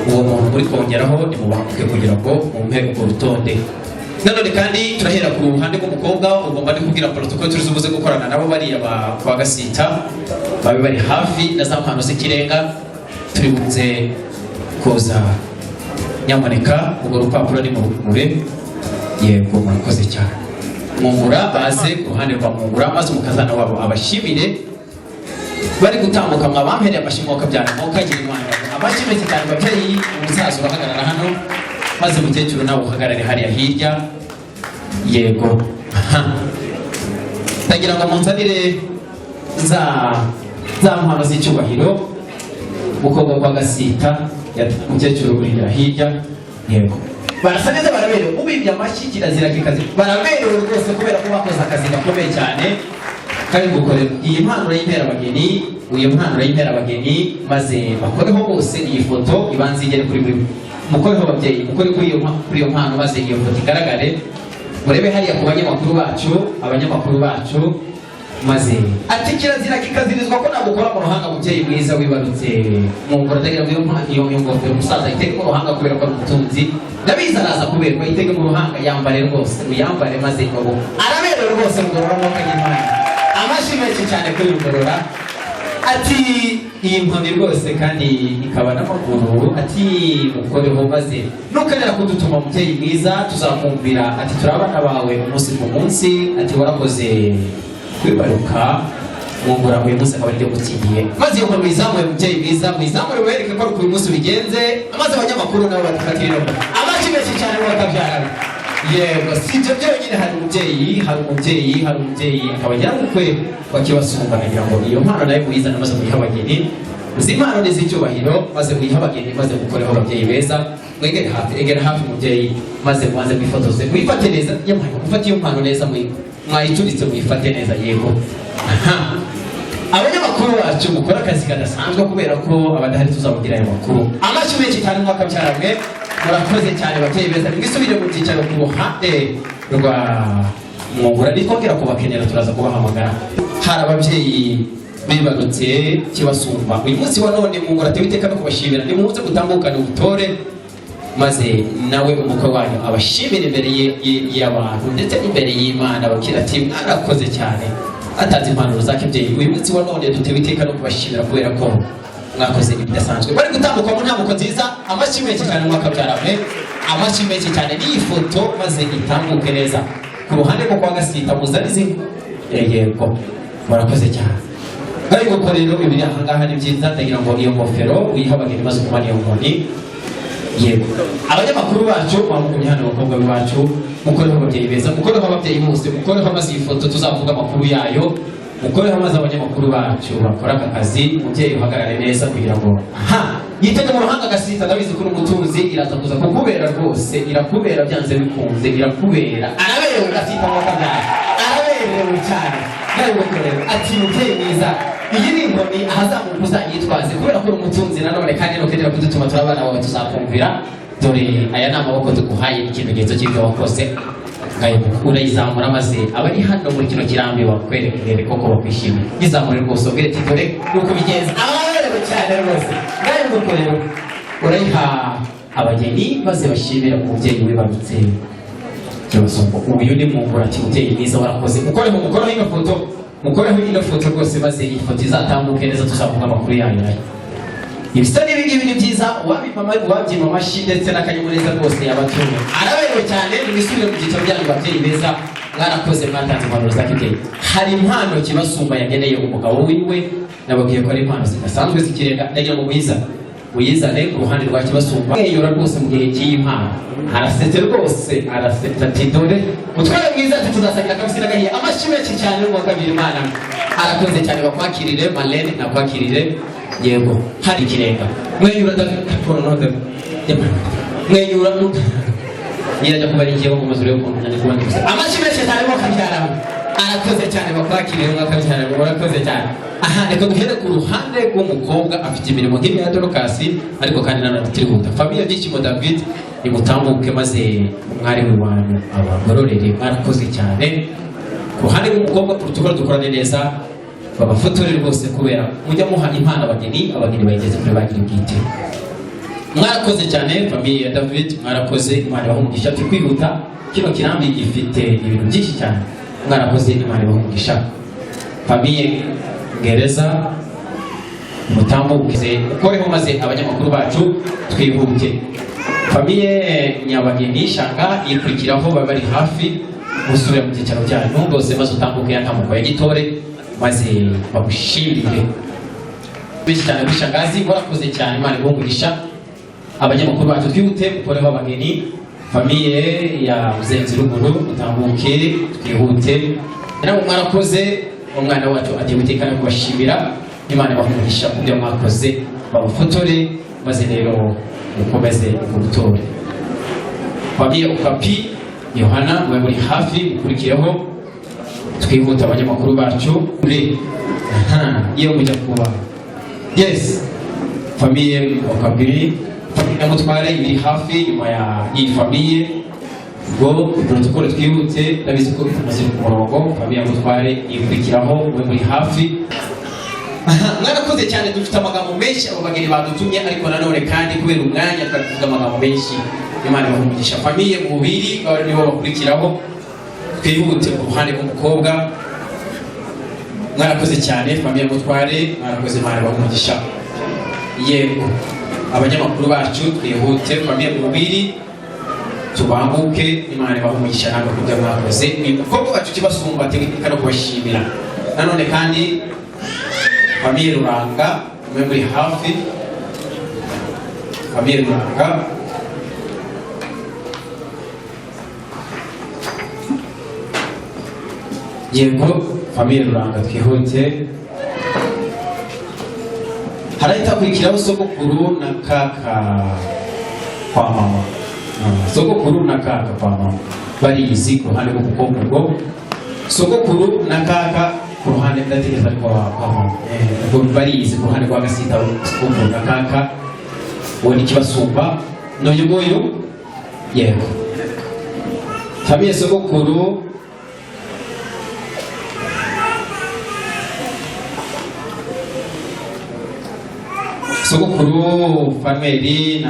uwo muntu muri kongeraho nimubanguke kugira ngo mumpe urwo rutonde nanone kandi turahera ku ruhande rw'umukobwa ugomba ni kubwira protocol tuzibuze gukorana nabo bariya kwa Gasita babe bari hafi na za mpano z'ikirenga turi buze koza nyamuneka urwo rupapuro ni murure yego murakoze cyane mwungura baze ku ruhande rwa mwungura maze umukazana wabo abashimire bari gutambuka mwabampereye amashimo kabyana mukagira imana amashyi menshi cyane babyeyi umusaza urahagarara hano maze umukecuru nawe uhagarare hariya hirya yego ndagira ngo munzanire za mpano z'icyubahiro mukobwa kwa Gasita umukecuru urindira hirya yego barasa neza baraberewe ubibye amashyi kirazira kikazi baraberewe rwose kubera ko bakoze akazi gakomeye cyane kandi gukorera iyi mpano y'impera abageni maze bakoreho bose iyi foto ibanze igere kuri buri mukoreho ababyeyi mukore kuri iyo mpano maze iyo foto igaragare murebe hariya ku abanyamakuru bacu maze ati kirazira kikazirizwa ko nagukora mu ruhanga mubyeyi mwiza wibarutse mwungura ndagira ngo iyo ngofero umusaza itege mu ruhanga kubera ko ari umutunzi ndabizi araza kuberwa itege mu ruhanga yambare rwose uyambare maze ngo araberewe rwose Rugorora mwakanyimana amashyi menshi cyane kuri Rugorora ati iyi nkoni rwose kandi ikaba n'amaguru ati mukoreho maze nukenera kudutuma mubyeyi mwiza tuzakumvira ati turi abana bawe umunsi ku munsi ati warakoze kwibaruka mwungura uyu munsi akaba aribyo gukingiye maze iyo nkoni muyizamure mubyeyi mwiza muyizamure wereke ko ari uyu munsi bigenze maze abanyamakuru nabo batufatiremo amashyi menshi cyane bakabyarana yego si ibyo byonyine hari umubyeyi akaba nyirabukwe wakibasumba nagira ngo iyo mpano nayo muyizane maze muyihe abageni izi mpano ni iz'icyubahiro maze muyihe abageni maze mukoreho ababyeyi beza egera hafi umubyeyi maze mubanze mwifotoze mwifate neza mufate iyo mpano neza mwayicuritse muyifate neza yego abanyamakuru bacu mukora akazi kadasanzwe kubera ko abadahari tuzabugira ayo makuru amashyi menshi cyane mwakabyaramwe murakoze cyane babyeyi beza mwisubire mu cyicaro ku ruhande rwa mwungura nitwongera kubakenera turaza kubahamagara hari ababyeyi bibarutse kibasumba uyu munsi wa none mwungura atewe iteka no kubashimira nimuze gutambukana ubutore maze nawe umukwe wanyu abashimira imbere y'abantu ndetse n'imbere y'Imana bakira ati mwarakoze cyane atanze impanuro zake byeyi uyu munsi wa none dutewe iteka no kubashimira kubera ko mwakoze ibidasanzwe bari gutambuka mu ntambuko nziza amashyi menshi cyane mwakabyarame amashyi menshi cyane n'iyi foto maze itambuke neza ku ruhande rwo kwa Gasita muzanize yego murakoze cyane ariko ko rero ibiri ahangaha ni byiza ndagira ngo iyo ngofero uyihabagire maze kumana iyo nkoni. Yego abanyamakuru bacu bamukumye hano abakobwa bacu mukoreho ababyeyi beza, mukoreho ababyeyi bose, mukoreho amaze iyi foto tuzavuga amakuru yayo, mukoreho amaze abanyamakuru bacu bakora aka kazi. Umubyeyi uhagarare neza kugira ngo yitege mu ruhanga agasita, ndabizi ko n'umutunzi iraza kuza kukubera rwose, irakubera byanze bikunze, irakubera, araberewe gasita mu kabyaye, araberewe cyane. Nawe rero ati mubyeyi mwiza, iyi ni inkoni ahazamuka uzayitwaze kubera ko umutunzi nanone kandi no kugera kudutuma turabana bawe tuzakumvira. Dore aya ni amaboko tuguhaye ikimenyetso cy'ibyo wakoze, urayizamura maze abari hano muri kino kirambi bakwerekere koko bakwishimiye. Izamure rwose ubwire ati dore nuko bigenza, ababerewe cyane rwose. Nawe nguko rero urayiha abageni maze bashimira umubyeyi wibarutse cyosombo. Uyu ni mungura ati mubyeyi mwiza warakoze, mukoreho ino foto, mukoreho ino foto rwose maze iyi foto izatambuke neza tuzavuga amakuru yayo. Ibisa n'ibingibi ni byiza, wabyima amashyi ndetse n'akanyamuneza rwose yabatumye. Araberewe cyane, mwisubire mu byicaro byanyu babyeyi beza, mwarakoze mwatanze impanuro za kibyeyi. Hari impano Kibasumba yageneye umugabo wiwe, nababwiye ko ari impano zidasanzwe z'ikirenga. Ndagira ngo muyizane ku ruhande rwa Kibasumba. Mweyura rwose mu gihe cy'iyi mpano, arasetse rwose, arasetse ati dore mutware mwiza ati tuzasangira kabisi n'agahiye. Amashyi menshi cyane n'umwagabira Imana. Arakoze cyane, bakwakirire Marlene, nakwakirire. Yego hari ikirenga. Mweyura mweyura yajya kubara ingiye mu mazuru yo kunyanya kubandi gusa. Amashyi menshi cyane mo kabyara. Arakoze cyane, bakwakiriye mwakabyara, murakoze cyane. Aha reka duhere ku ruhande rw'umukobwa afite imirimo nk'iya Dorokasi, ariko kandi nanone turihuta. Famiye Byishimo David imutambuke maze mwari wanyu abagororere, mwarakoze cyane. Ku ruhande rw'umukobwa protocol dukorane neza, babafotore rwose kubera mujya muha impano abageni bayigeze kuri bagiri bwite. Mwarakoze cyane famiye ya David, mwarakoze. Imana ibahumugisha. Turi kwihuta, kino kirambi gifite ibintu byinshi cyane. Mwarakoze, Imana ibahumugisha. Famiye Gereza mutambukize ukoreho maze abanyamakuru bacu twihute. Famiye Nyabageni Shanga ikurikiraho bari hafi gusubira mu cyicaro cyanyu bose maze utambuke yantamuko ya Gitore maze bagushimire. Bishi cyane bishangazi, warakoze cyane, Imana ibahumugisha. Abanyamakuru bacu twihute ukoreho abageni. Famiye ya Muzenzi Ruguru utambuke twihute. Nawe mwarakoze, umwana wacu agiye gutekana kubashimira. Imana ibahumugisha kubyo mwakoze, babufotore maze rero mukomeze ubutore. Famiye Ukapi Yohana mwe muri hafi ukurikiyeho twihuta abanyamakuru bacu iyo mujya kuba. Yes, famiye Ukapi Mutware iri hafi nyuma ya iyi famiye. Ubwo protocol twihute, ndabizi ko tumaze ku murongo. Famiye Mutware ikurikiraho mwe muri hafi. Mwarakoze cyane, dufite amagambo menshi abo bageni badutumye, ariko nanone kandi kubera umwanya twavuga amagambo menshi. Imana ibahumugisha. Famiye Mubiri nibo bakurikiraho, twihute ku ruhande rw'umukobwa. Mwarakoze cyane famiye Mutware, mwarakoze, Imana ibahumugisha. Yego abanyamakuru bacu twihute. Famiye Mubiri tubanguke, Imana ibahumugisha ntabwo kubyo mwakoze. Umukobwa wacu Kibasumba ategeka no kubashimira. Nanone kandi famiye Ruranga mwe muri hafi. Famiye Ruranga yego, famiye Ruranga twihute. Harahita kurikiraho sogokuru na kaka kwa mama. Sogokuru na kaka kwa mama barizi ku ruhande rw'umukobwa. Ubwo sogokuru na kaka ku ruhande ndatekereza kwa mama, ubwo barizi ku ruhande rwa Gasita. Sogokuru na kaka uwo ni Kibasumba n'uyu nguyu. Yego famiye sogokuru family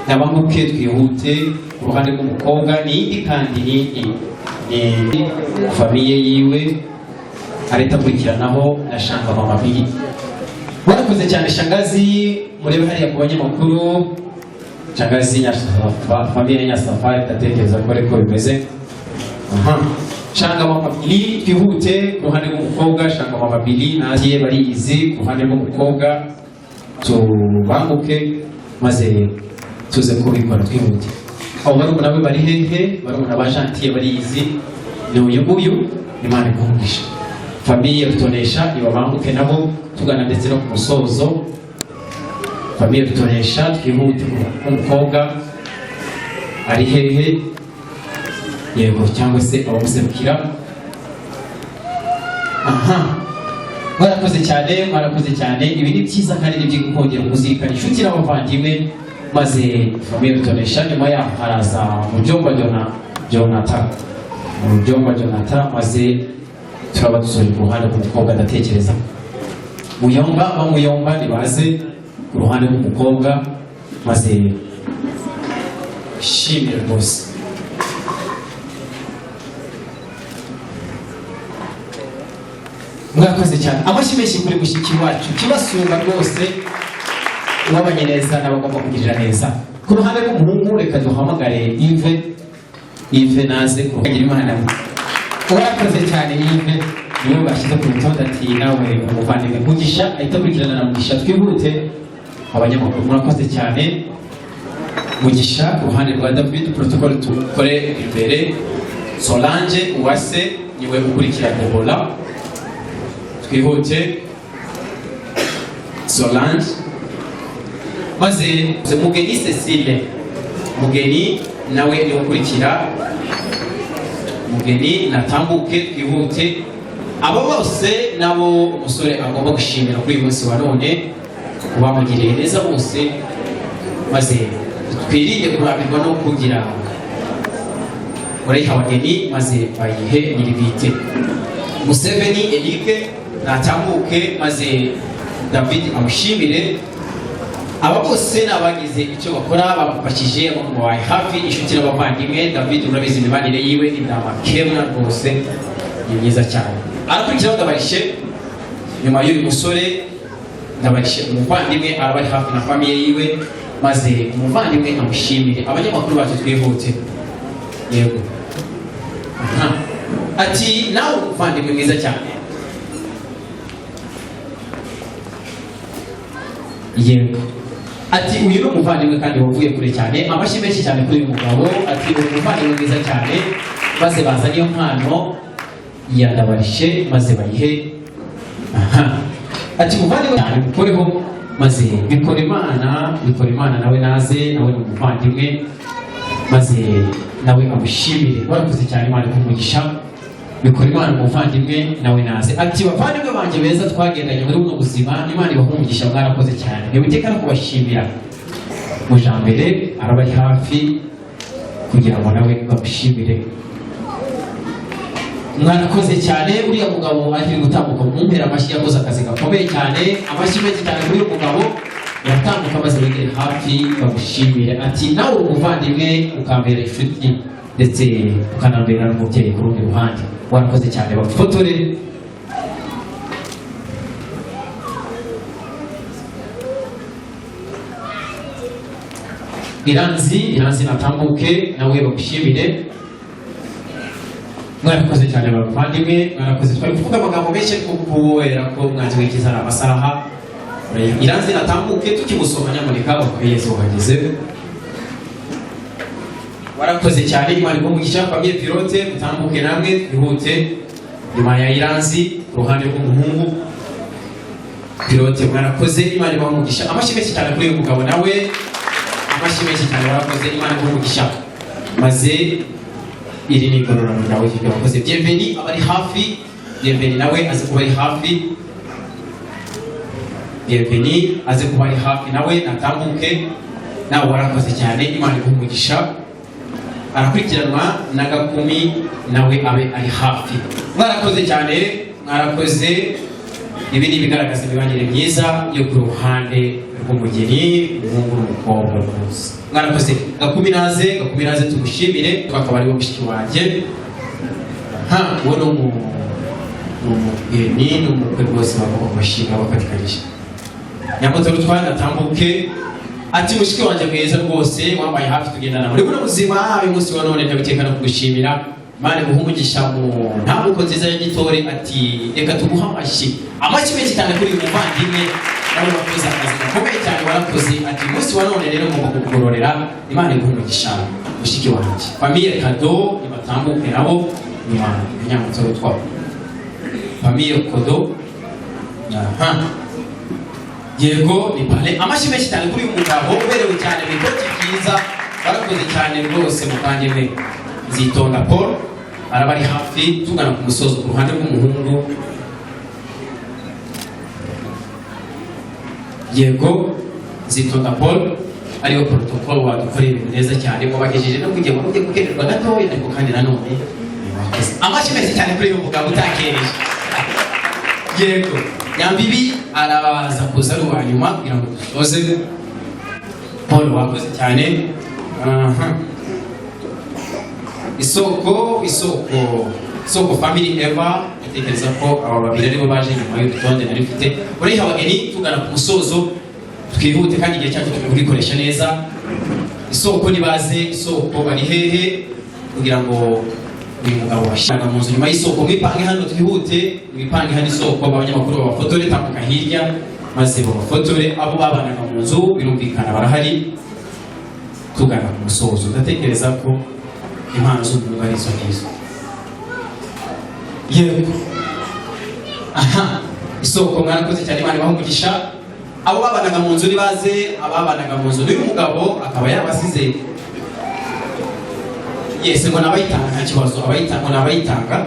nabanguke twihute ku ruhande rw'umukobwa. N'indi kandi ni famiye yiwe areta kurikiranaho na Shanga mama biyi. Warakoze cyane Shangazi, murebe hariya ku banyamakuru. Shangazi Nyasafa, famiye Nyasafa, ndatekereza ko ariko bimeze. shanga mama babiri twihute ku ruhande rw'umukobwa shanga mama babiri nagiye barizi ku ruhande rw'umukobwa tubanguke maze tuze kubikora twihute abo barumuna be bari hehe barumuna ba Gentil barizi ni uyu nguyu Imana ikumugisha famiye Rutonesha ibabanguke nabo tugana ndetse no ku musozo famiye Rutonesha twihute umukobwa ari hehe yego cyangwa se abamuserukira aha mwarakoze cyane ibi ni byiza kandi ni byo kongera kuzirikana inshuti n'abavandimwe maze famiye Rutonesha nyuma yaho haraza mu byomba Jonathan maze turaba dusore ku ruhande rw'umukobwa ndatekereza bamuyomba nibaze ku ruhande rw'umukobwa maze shimira rwose mwakoze cyane amashyi menshi kuri mushiki wacu kibasumba rwose wabanye neza n'abagomba kugirira neza ku ruhande rw'umuhungu reka duhamagare Yves naze kugira Imana warakoze cyane Yves niwe bashyize ku rutonde ati nawe umuvandimwe Mugisha ahita akurikirana na Mugisha twihute abanyamakuru murakoze cyane Mugisha ku ruhande rwa David protocol tukore imbere Solange Uwase niwe ukurikira Ebola twihute Solange maze Mugeni Cecile Mugeni nawe niwe ukurikira Mugeni natambuke twihute abo bose nabo umusore agomba gushimira kuri uyu munsi wa none kubamugiriye neza bose maze twirinde kurambirwa no kugira urayiha abageni maze bayihe nyiribwite Museveni Eric natambuke maze David amushimire aba bose nabagize icyo bakora bamufashije bamubaye hafi inshuti n'abavandimwe David murabizi imibanire yiwe indamakemwa rwose ni myiza cyane arakurikiraho Ndabarishe nyuma y'uyu musore Ndabarishe umuvandimwe arabari hafi na famiye yiwe maze umuvandimwe amushimire abanyamakuru bacu twihute yego ati nawe umuvandimwe mwiza cyane yego ati uyu ni umuvandimwe kandi wavuye kure cyane amashyi menshi cyane kuri uyu mugabo ati uyu muvandimwe mwiza cyane maze baza niyo mpano ya Ndabarishe maze bayihe ati umuvandimwe cyane mukoreho maze bikora Imana nawe naze nawe ni umuvandimwe maze nawe amushimire warakoze cyane Imana ikumugisha bikora Imana umuvandimwe nawe naze ati bavandimwe banjye beza twagendanye muri buno buzima Imana ibahumugisha mwarakoze cyane ntibiteka no kubashimira Mujambere arabari hafi kugira ngo nawe bamushimire mwarakoze cyane uriya mugabo ari gutambuka mumpera amashyi yakoze akazi gakomeye cyane amashyi menshi cyane kuri uyu mugabo yatambuka maze wegere hafi bamushimire ati nawe umuvandimwe ukambera inshuti ndetse ukanambera n'umubyeyi ku rundi ruhande warakoze cyane bafotore Iranzi natambuke nawe bamushimire mwarakoze cyane bavandimwe mwarakoze twari kuvuga amagambo menshi kubera ko mwanze wikizana amasaha Iranzi natambuke tukimusoma nyamuneka bakwiyezo uhageze warakoze cyane Imana ikumugisha famiye Pilote mutambuke namwe twihute nyuma ya Iranzi ku ruhande rw'umuhungu Pilote mwarakoze Imana ikumugisha amashyi menshi cyane kuri uyu mugabo nawe amashyi menshi cyane warakoze Imana ikumugisha maze iri ni igororano nawe ibyo wakoze Bienveni abari hafi Bienveni nawe aze kuba ari hafi Bienveni aze kuba ari hafi nawe natambuke nawe warakoze cyane Imana ikumugisha arakurikiranwa na Gakumi nawe abe ari hafi mwarakoze cyane mwarakoze ibi ni ibigaragaza imibanire myiza yo ku ruhande rw'umugeni umuhungu n'umukobwa rwose mwarakoze Gakumi naze tumushimire twakaba ari mushiki wanjye uwo ni umugeni n'umukwe rwose bagomba kubashimira bafatikanije Nyamutoro twanatambuke ati mushiki wanjye mwiza rwose wambaye hafi tugendana muri buno buzima uyu munsi wa none ndabitekana kugushimira Imana guhumugisha mu ntabwo nziza ya Gitore ati reka tuguha amashyi menshi cyane kuri uyu muvandimwe nawe wakoze akazi gakomeye cyane warakoze ati umunsi wa none rero ngomba kugororera Imana guhumugisha mushiki wanjye famille Kado ibatambuke nabo nyuma y'inyamutsoro twabo famille Kodo yego ni pale amashyi menshi cyane kuri uyu mugabo uberewe cyane bikoti byiza barakoze cyane rwose muvandimwe Zitonda Paul arabari hafi tugana ku musozo ku ruhande rw'umuhungu yego Zitonda Paul ariyo protocol wadukoreye ibintu neza cyane ngo bagejeje no kugira ngo gukererwa gatoya ariko kandi nanone amashyi menshi cyane kuri uyu mugabo utakereje yego Nyambibi arabaza kuza ari uwa nyuma kugira ngo dusoze Paul wakoze cyane isoko family Eva itekereza ko aba babiri aribo baje nyuma y'urutonde nari mfite uriha abageni tugana ku musozo twihute kandi igihe cyacu tukagikoresha neza isoko nibaze isoko bari hehe kugira ngo uyu mugabo bashaka mu nzu nyuma y'isoko mwipange hano twihute mwipange hano isoko abanyamakuru babafotore tambuka hirya maze babafotore abo babanaga mu nzu birumvikana barahari tugana ku musozo ndatekereza ko impano z'umuntu ari izo ngizo yego isoko mwarakoze cyane Imana ibahumugisha abo babanaga mu nzu nibaze ababanaga mu nzu n'uyu mugabo akaba yabasize yese ngo nabayitanga nta kibazo abayitanga nabayitanga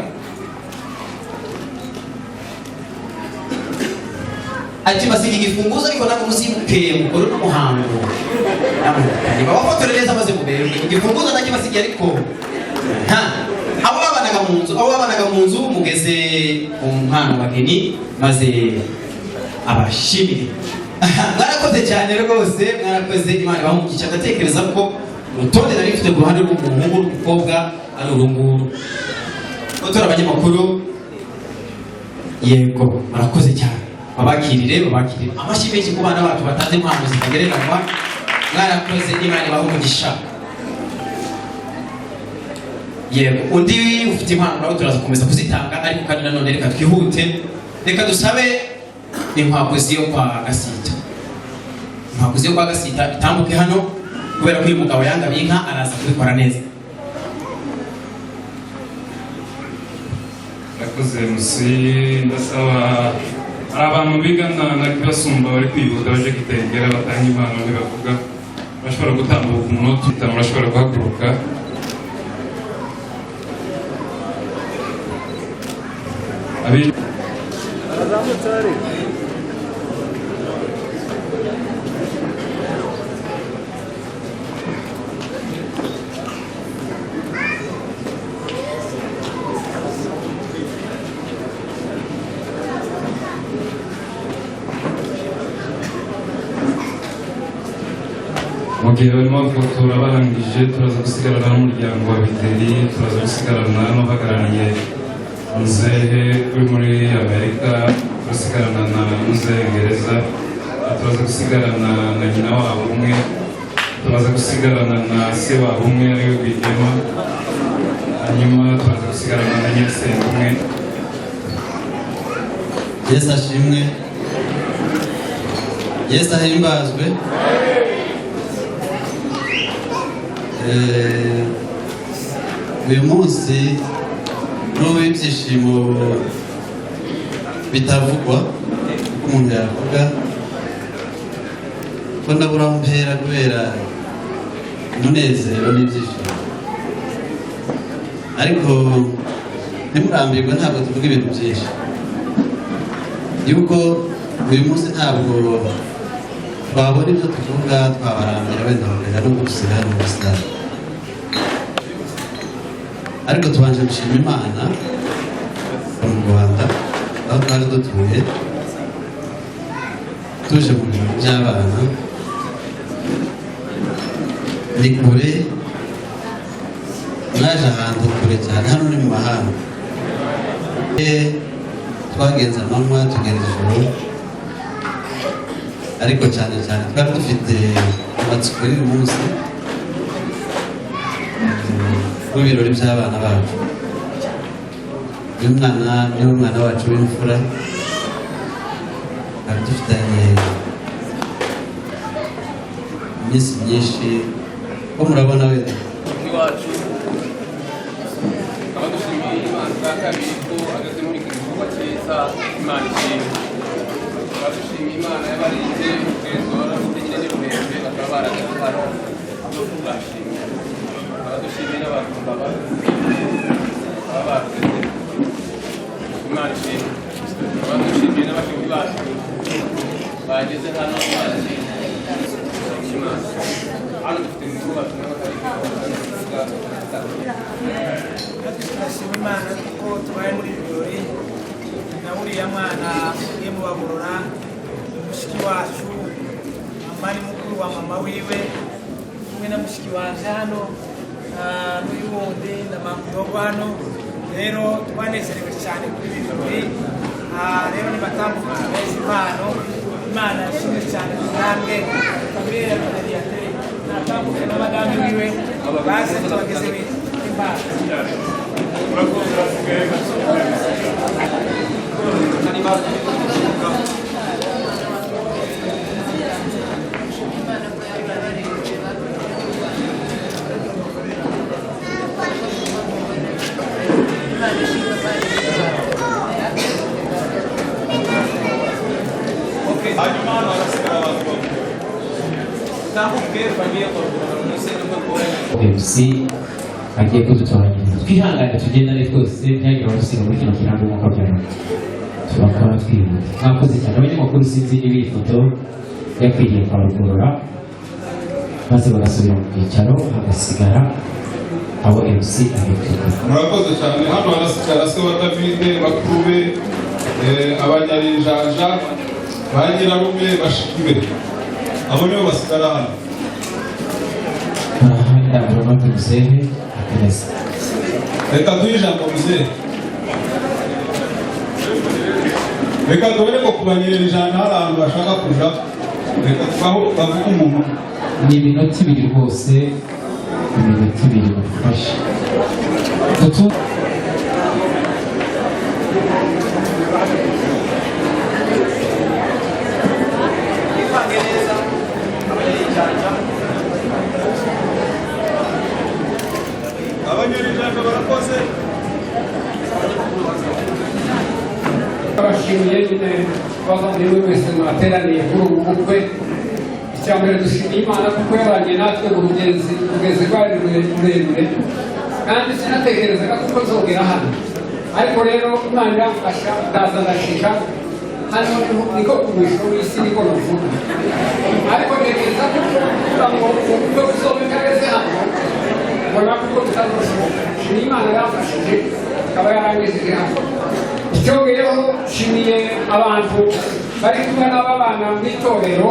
ati basiga igifunguzo ariko ntabwo musibuke mukoro n'umuhango niba bafotore neza maze mubere igifunguzo nacyo basigiye ariko abo babanaga mu nzu mugeze umwana bageni maze abashimire mwarakoze cyane rwose mwarakoze Imana ibahumugisha ndatekereza ko urutonde nari mfite ku ruhande rw'umuhungu n'umukobwa ari urunguru gutora abanyamakuru yego murakoze cyane babakirire amashyi menshi ku bana bacu batanze impano zitagereranywa mwarakoze Imana ibahumugisha yego undi ufite impano nawe turaza gukomeza kuzitanga ariko kandi nanone reka twihute reka dusabe inkwakuzi yo kwa Gasita itambuke hano kubera ko uyu mugabo yangabiye inka araza kubikora neza Nakoze musi ndasaba hari abantu bigana na kibasumba bari kwibuka baje kitengera batanga impano ntibavuga bashobora gutambuka umunota utanu bashobora guhaguruka mu gihe barimo gufotora barangije turaza gusigarana n'umuryango wa Biteri turaza gusigarana n'uhagarariye muzehe uri muri Amerika turasigarana na muzehe Ngereza turaza gusigarana na nyina wabo umwe turaza gusigarana na se wabo umwe ariwe Rwigema hanyuma turaza gusigarana na nyirasenge umwe Yesu ashimwe Yesu ahimbazwe uyu munsi n'ubu ibyishimo bitavugwa uko umuntu yavuga ko ndabura aho mpera kubera umunezero n'ibyishimo ariko ntimurambirwe ntabwo tuvuga ibintu byinshi yuko uyu munsi ntabwo twabona ibyo tuvuga twabarambira wenda bakajya no gusiga no gusitara ariko tubanje gushima Imana mu Rwanda aho twari dutuye tuje mu bintu by'abana ni kure mwaje ahantu kure cyane hano ni mu mahanga twagenze amanywa tugenda ijoro ariko cyane cyane twari dufite amatsiko y'uyu munsi w'ibirori by'abana bacu uyu mwana niwe mwana wacu w'imfura kandi dufitanye iminsi myinshi ko murabona wenda iwacu tukaba dushimiye Imana bwa kabiri ko ageze muri iki gikorwa cyiza Imana ishimwe. Tukaba dushimiye Imana yabarinze kugenzura gutegereza n'ubuhembe bakaba barageze hano no kubashimira. Tukaba dushimiye n'abakumva bakaba bageze Imana ishimwe. Tukaba dushimiye n'abashinzwe bacu bageze hano Imana ishimwe. Hano dufite ibikorwa turashima Imana kuko tubaye muri ibi birori na buriya mwana ugiye mu bagorora mushiki wacu mama ni mukuru wa mama wiwe kumwe na mushiki wanje hano n'uyu wundi na mama dogo hano rero twanezerewe cyane kuri ibi birori rero nibatambuka neza Imana yashimwe cyane intambwe Gabriel Mediateur natambuke n'abadamu wiwe baze tubageze impano MC agiye kudutoranyiriza twihangane tugendane twose ntihagire abadusiga muri kino kirango nk'uko byari turakora twihuta. Mwakoze cyane abanyamakuru, sinzi niba iyi foto yakwiriye kwa Rugorora maze bagasubira mu byicaro hagasigara abo MC abituka. Murakoze cyane. Hano harasigara se wa David bakuru be abanyarinjanja ba nyirarume bashiki be, abo nibo basigara hano. Ndabona muzehe akomeza. Reka duhe ijambo muzehe. Reka tubone ko kubanyirinjanja hari ahantu bashaka kuja, reka bavuga umuntu. Ni iminota ibiri rwose, iminota ibiri mufashe. Abanyarinjanja barakoze. Abashimiye nyine bavandimwe wese mwateraniye kuri ubu bukwe. Icya mbere dushimiye Imana kuko yabanye natwe mu rugezi rwari rurerure kandi sinatekerezaga kuko nzogera hano, ariko rero Imana iramfasha ndaza ndashika hano niko kumwisho w'isi niko navuga, ariko ntekereza kugira ngo ubukwe buzobe kageze hano mbona kuko bitazashoboka. Nshimiye Imana yamfashije ikaba yarangejeje hano. Icyongeyeho nshimiye abantu bari kumwe n'aba bana mu itorero,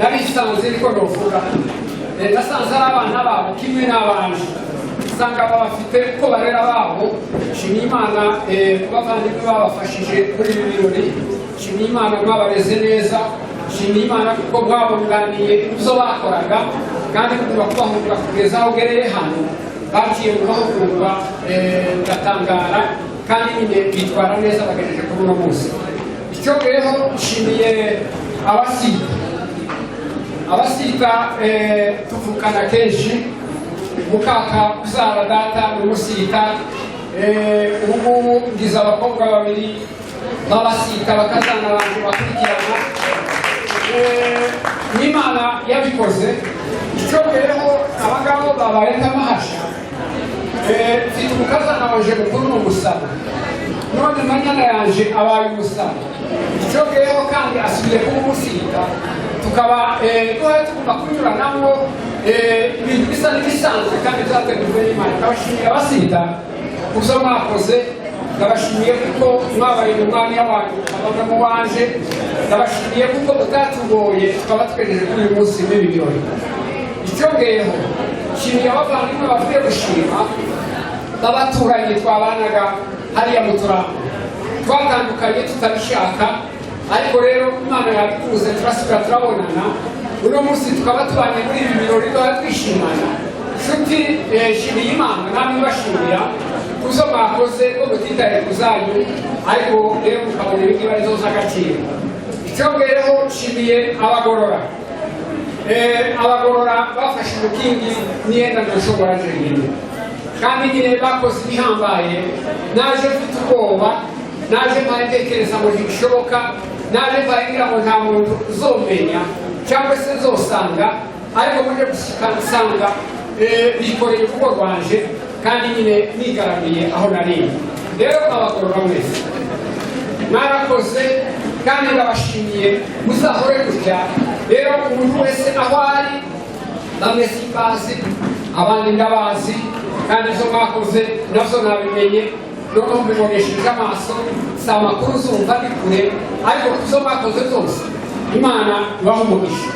narisanze niko novuga, nasanze ari abana babo kimwe n'abanje, usanga babafite ko barera babo. Nshimiye Imana kubavandimwe babafashije kuri ibi birori. Nshimiye Imana mwabareze neza. Nshimiye Imana kuko mwabunganiye ibyo bakoraga kandi mugomba kubahugura kugeza aho ugereye hano. Bagiye mu mahugurwa ndatangara kandi nyine bitwara neza bagejeje kuri uno munsi. Icyongeyeho nshimiye abasita tuvukana kenshi, mukaka uzara data n'umusita. Ubu ngize abakobwa babiri b'abasita bakazana abantu bakurikirana. N'Imana yabikoze. Icyongeyeho abagabo babaye nk'amahasha. Mfite umukazana wanje mukuru n'umusaba, none manyana yanje abaye umusaba. Icyongeyeho kandi asubiye kuba umusita, tukaba tugomba kunyuranamo ibintu bisa n'ibisanzwe kandi byateguwe n'Imana. Ndabashimiye abasita ku byo mwakoze, ndabashimiye kuko mwabaye mu mwanya wanyu abagabo wanje, ndabashimiye kuko mutatugoye tukaba twejeje kuri uyu munsi w'ibi birori. Icyongeyeho nshimiye abavandimwe bavuye gushima n'abaturanyi twabanaga hariya mu Turambo, twatandukanye tutabishaka, ariko rero Imana yabikuze turasubira turabonana. Uno munsi tukaba tubanye muri ibi birori twishimana. Nshuti nshimiye Imana namwe mbashimira ko kuzo mwakoze ko mutitaye ku zanyu ariko rero mukabona ibingibi arizo z'agaciro. Icyongereho nshimiye abagorora bafashe umukingi n'iyenda ntushobora jenyine kandi nyine bakoze ibihambaye. Naje mfite ubwoba, naje mpaye ntekereza ngo ntibishoboka, naje mpaye ngira ngo nta muntu uzomenya cyangwa se nzosanga, ariko muje gusanga bikoreye urugo rwanje kandi nyine nigaramiye aho nari. Rero abagorora mwese mwarakoze kandi ndabashimiye, muzahore gutya. Rero umuntu wese aho ari, bamwe simbazi abandi ndabazi, kandi izo mwakoze navyo nabimenye, noneho mbibonesheje amaso, si amakuru uzumva ari kure, ariko izo mwakoze zose Imana ibahe umugisha.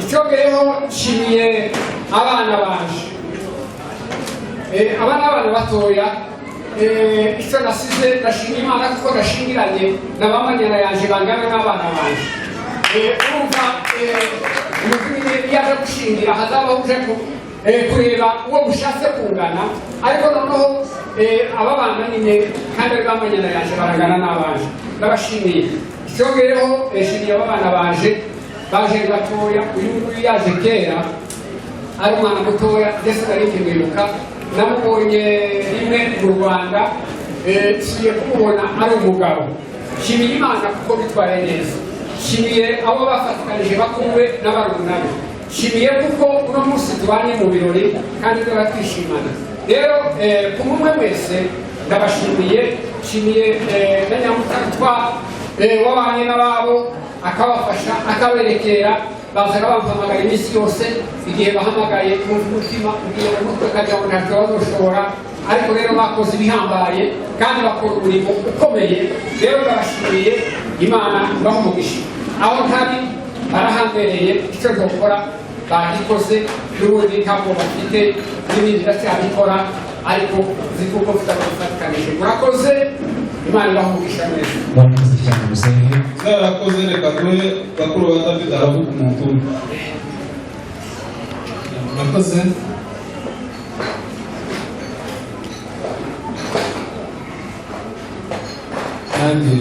Icyongereho nshimiye abana banje, abana batoya. Icyo nasize ndashimira Imana kuko ndashingiranye na bamanyana yanje bangana n'abana banje. Urumva umuvunyi yaje gushingira hazabaho uje kureba uwo mushatse kungana, ariko noneho aba bana nyine kandi ari bamanyana yanje barangana n'abanje. Ndabashimiye. Icyongereho nshimiye aba bana baje batoya. Uyu nguyu yaje kera ari umwana mutoya, ndetse nari nkimwibuka, namubonye rimwe mu Rwanda, nsiye kumubona ari umugabo. Nshimiye Imana kuko bitwaye neza. Nshimiye abo bafatikanije bakuwe n'abarunami. Nshimiye kuko uno munsi tubanye mu birori kandi tuba twishimana. Rero ku mumwe wese ndabashimiye. Nshimiye na Nyamutatwa wabanye n'ababo akabafasha akaberekera, bazaga bampamagara iminsi yose. Igihe bahamagaye umutima ugiye mu mutwe kajya ngo ntacyo bazoshobora, ariko rero bakoze ibihambaye kandi bakora umurimo ukomeye. Rero ndabashimiye, Imana ibahe umugisha. Aho ntari barahambereye, icyo dukora bagikoze, n'ubundi ntabwo bafite n'ibindi ndacyabikora, ariko zikuko tutafatikanije. Murakoze, Imana ibahe umugisha neza. Murakoze cyane musehe. Zarakoze, reka duhe bakuru ba David aravuga umuntu umwe. Murakoze. Kandi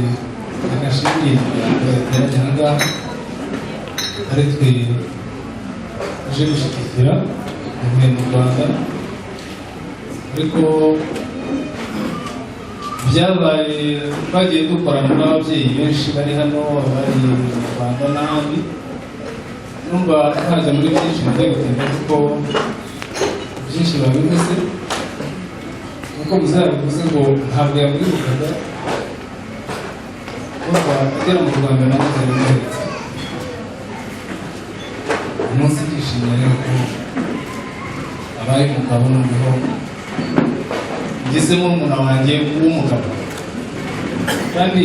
agashimira yateranye aha ngaha, ari twe uje gushyigikira imwe mu Rwanda, ariko byabaye twagiye dukorana n'ababyeyi benshi bari hano, abari mu Rwanda n'ahandi. Numva ntajya muri byinshi mugiye gutinda kuko byinshi babivuze, nuko muzabivuze ngo ntabwo yamwibukaga kuva agera mu Rwanda nawe zarimuheretse. Umunsi ndishimye rero ko abaye umugabo noneho ngezemo n'umuntu wanjye w'umugabo, kandi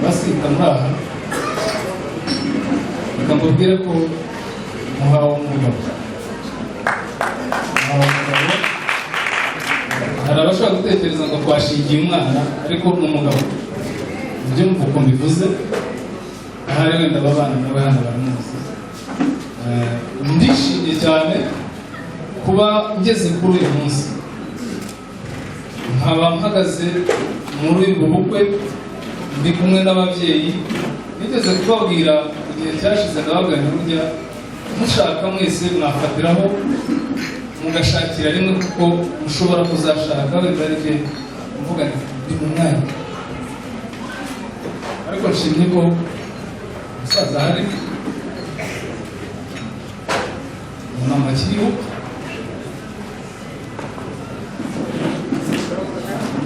basita muri aha bakamubwira ko muhawe umugabo. Hari abashobora gutekereza ngo twashingiye umwana, ariko ni umugabo. Ibyo mvuko mbivuze, ahari wenda abana nawe hano baramuzi. Ndishimye cyane kuba ugeze kuri uyu munsi, nkaba mpagaze muri ubu bukwe ndi kumwe n'ababyeyi. Nigeze kubabwira igihe cyashize, ndababwira burya mushaka mwese mwafatiraho mugashakira rimwe, kuko mushobora kuzashaka wenda ariko mvuga ndi mu mwanya. Ariko nshimye ko umusaza ahari, umumama akiriho,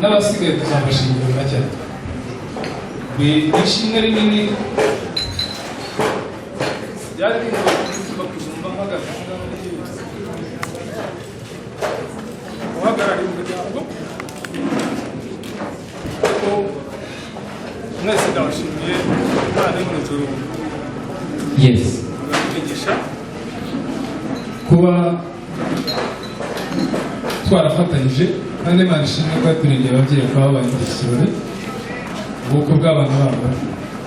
n'abasigaye tuzabashimira cyane. Ishimwe rinini ryari rinini kuzumva mpagaze uhagarariye umuryango, kuko mwese ndabashimiye. Imana yo mu ijuru murabigisha kuba twarafatanyije, kandi Imana ishimwe ko yaturindiriye ababyeyi bakaba babaye muri iki kirori, ubukwe bw'abana babo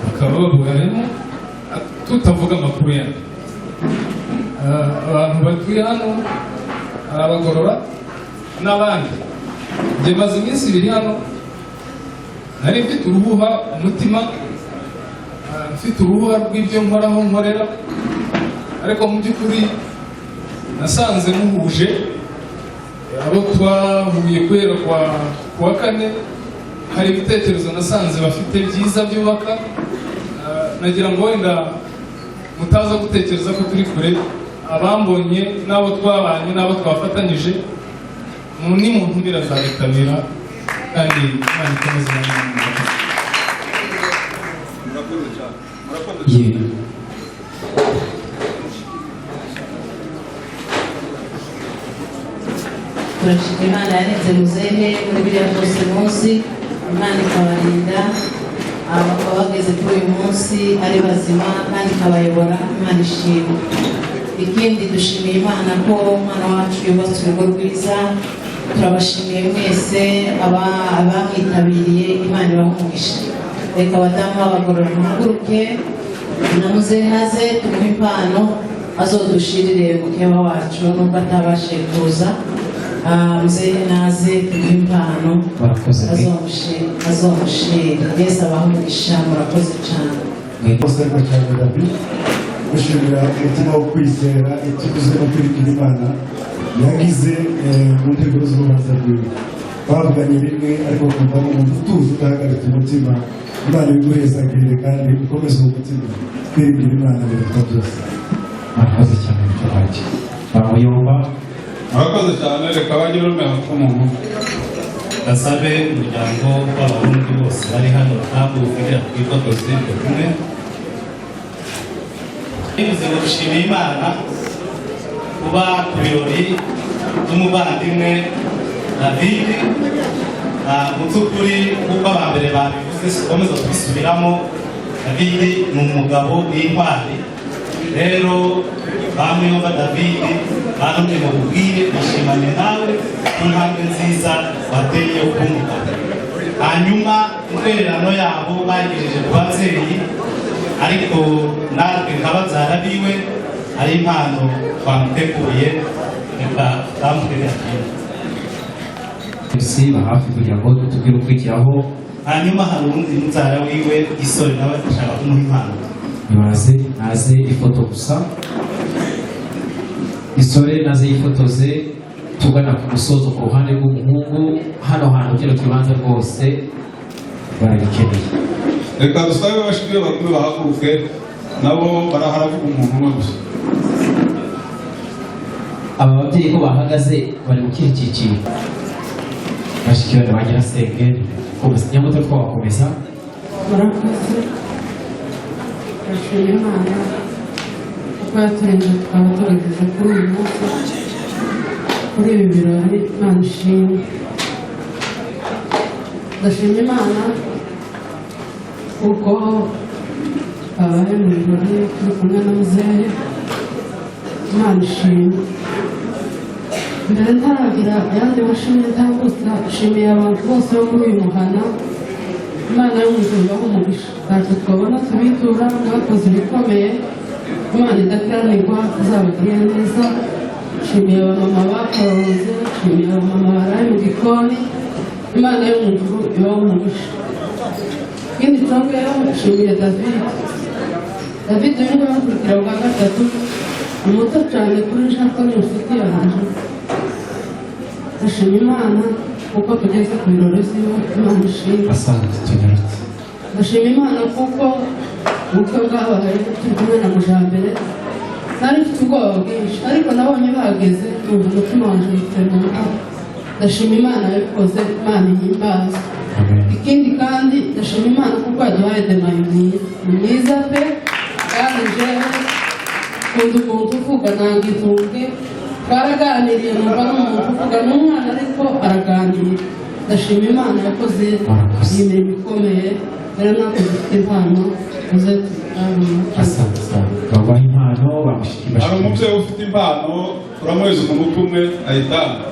bakaba babuharimo, tutavuga amakuru yabo. Abantu batuye hano, hari abagorora n'abandi njye maze iminsi 2 hano nari mfite uruhuha umutima mfite uruhuha rw'ibyo nkoraho nkorera ariko mu by'ukuri nasanze muhuje abo twahuye guhera kuwa kane hari ibitekerezo nasanze bafite byiza byubaka nagira ngo wenda mutaza gutekereza ko turi kure abambonye n'abo twabanye n'abo twafatanyije ni muntu mbira zabitabira kandi Imana ikomeze turashima Imana yarenze muzehe muri biriya byose munsi Imana ikabarinda bakaba bageze kuri uyu munsi ari bazima kandi ikabayobora Imana ishimwe. Ikindi dushimiye Imana ko umwana wacu yubatse urugo rwiza, turabashimiye mwese abamwitabiriye Imana ibamugisha. Reka abadamu b'abagororwa muhaguruke na muzehe naze tumuhe impano azodushirire mukeba wacu nubwo atabashije kuza. Muzehe naze tumuhe impano azomushira. Yesu abahe umugisha, murakoze cyane. Musenga cyane David, gushimira umutima wo kwizera ituze no kwirikira Imana yagize mu nteguro z'urubanza rwiwe. Bavuganye rimwe ariko kumva umuntu utuje utahagaritse umutima. Imana iguhezagire kandi ukomeze umutima kwirikira Imana biruta byose. Murakoze cyane cyane bamuyumva. Murakoze cyane, reka bagire urumeho rw'umuntu. Gasabe umuryango w'abarundi bose bari hano ntabwo uvugira twifotoze kumwe. Bivuze ngo dushimiye Imana kuba ku birori by'umuvandimwe David. Mu by'ukuri kuko abambere babivuze sikomeza kubisubiramo. David ni umugabo w'intwari. Rero bamuyumva David banumye mu bubwire bashimanye nawe ku ntambwe nziza wateye ukumuka. Hanyuma intererano yabo bayigejeje ku babyeyi, ariko natwe nkababyara biwe ari impano twamuteguriye reka twamutegurira hafi kugira ngo tubwire ukurikiraho. Hanyuma hari undi mubyara wiwe Isore nawe ashaka kumuha impano. Naze ifoto gusa. Isore naze yifotoze tugana ku musozo ku ruhande rw'umuhungu. Hano hantu kino kibanza rwose baragikeneye. Reka dusabe bashimire bakuru bahaguruke nabo baraharavuga umuntu umwe gusa. Aba babyeyi ko bahagaze bari mu kindi cyiciro bashikirana bagira senge nyamutwe twabakomeza. Murakoze bashimye Imana kuko yaturinze tukaba tugejeje kuri uyu munsi kuri ibi birori. Imana ishimwe. Ndashimye Imana kuko twabaye mu birori turi kumwe na muzehe. Imana ishimwe. Mbere ntaragira ayandi mashimwe ntambutsa, nshimiye abantu bose bo muri uyu muhana. Imana yo mu ijuru ibahe umugisha. Ntacyo twabona tubitura, mwakoze ibikomeye. Imana idakiranirwa izabagirire neza. Nshimiye abamama bakoroze, nshimiye abamama baraye mu gikoni. Imana yo mu ijuru ibahe umugisha. Ikindi cyongeyeho nshimiye David. David uyu nguyu amukurikira bwa gatatu, ni muto cyane kuri njako ni inshuti yanjye. Ndashima Imana kuko tugeze ku birori ziwe. Imana ishimwe. Ndashima Imana kuko ubukwe bwabaye turi kumwe na Mujambere. Nari mfite ubwoba bwinshi ariko nabonye bageze numva umutima wanjye witemuka. Ndashima Imana yabikoze. Imana ihimbaza. Ikindi kandi ndashima Imana kuko yaduhaye demaye mwiza pe, kandi jewe nkunda umuntu uvuga nanga intunge. Twaraganiriye numva n'umuntu uvuga n'umwana ariko araganira. Ndashima Imana yakoze iyi mirimo ikomeye. Rero natwe dufite impano muze babaha impano bamushikira. Hari umubyeyi ufite impano turamuheza umuntu umwe ayitanga.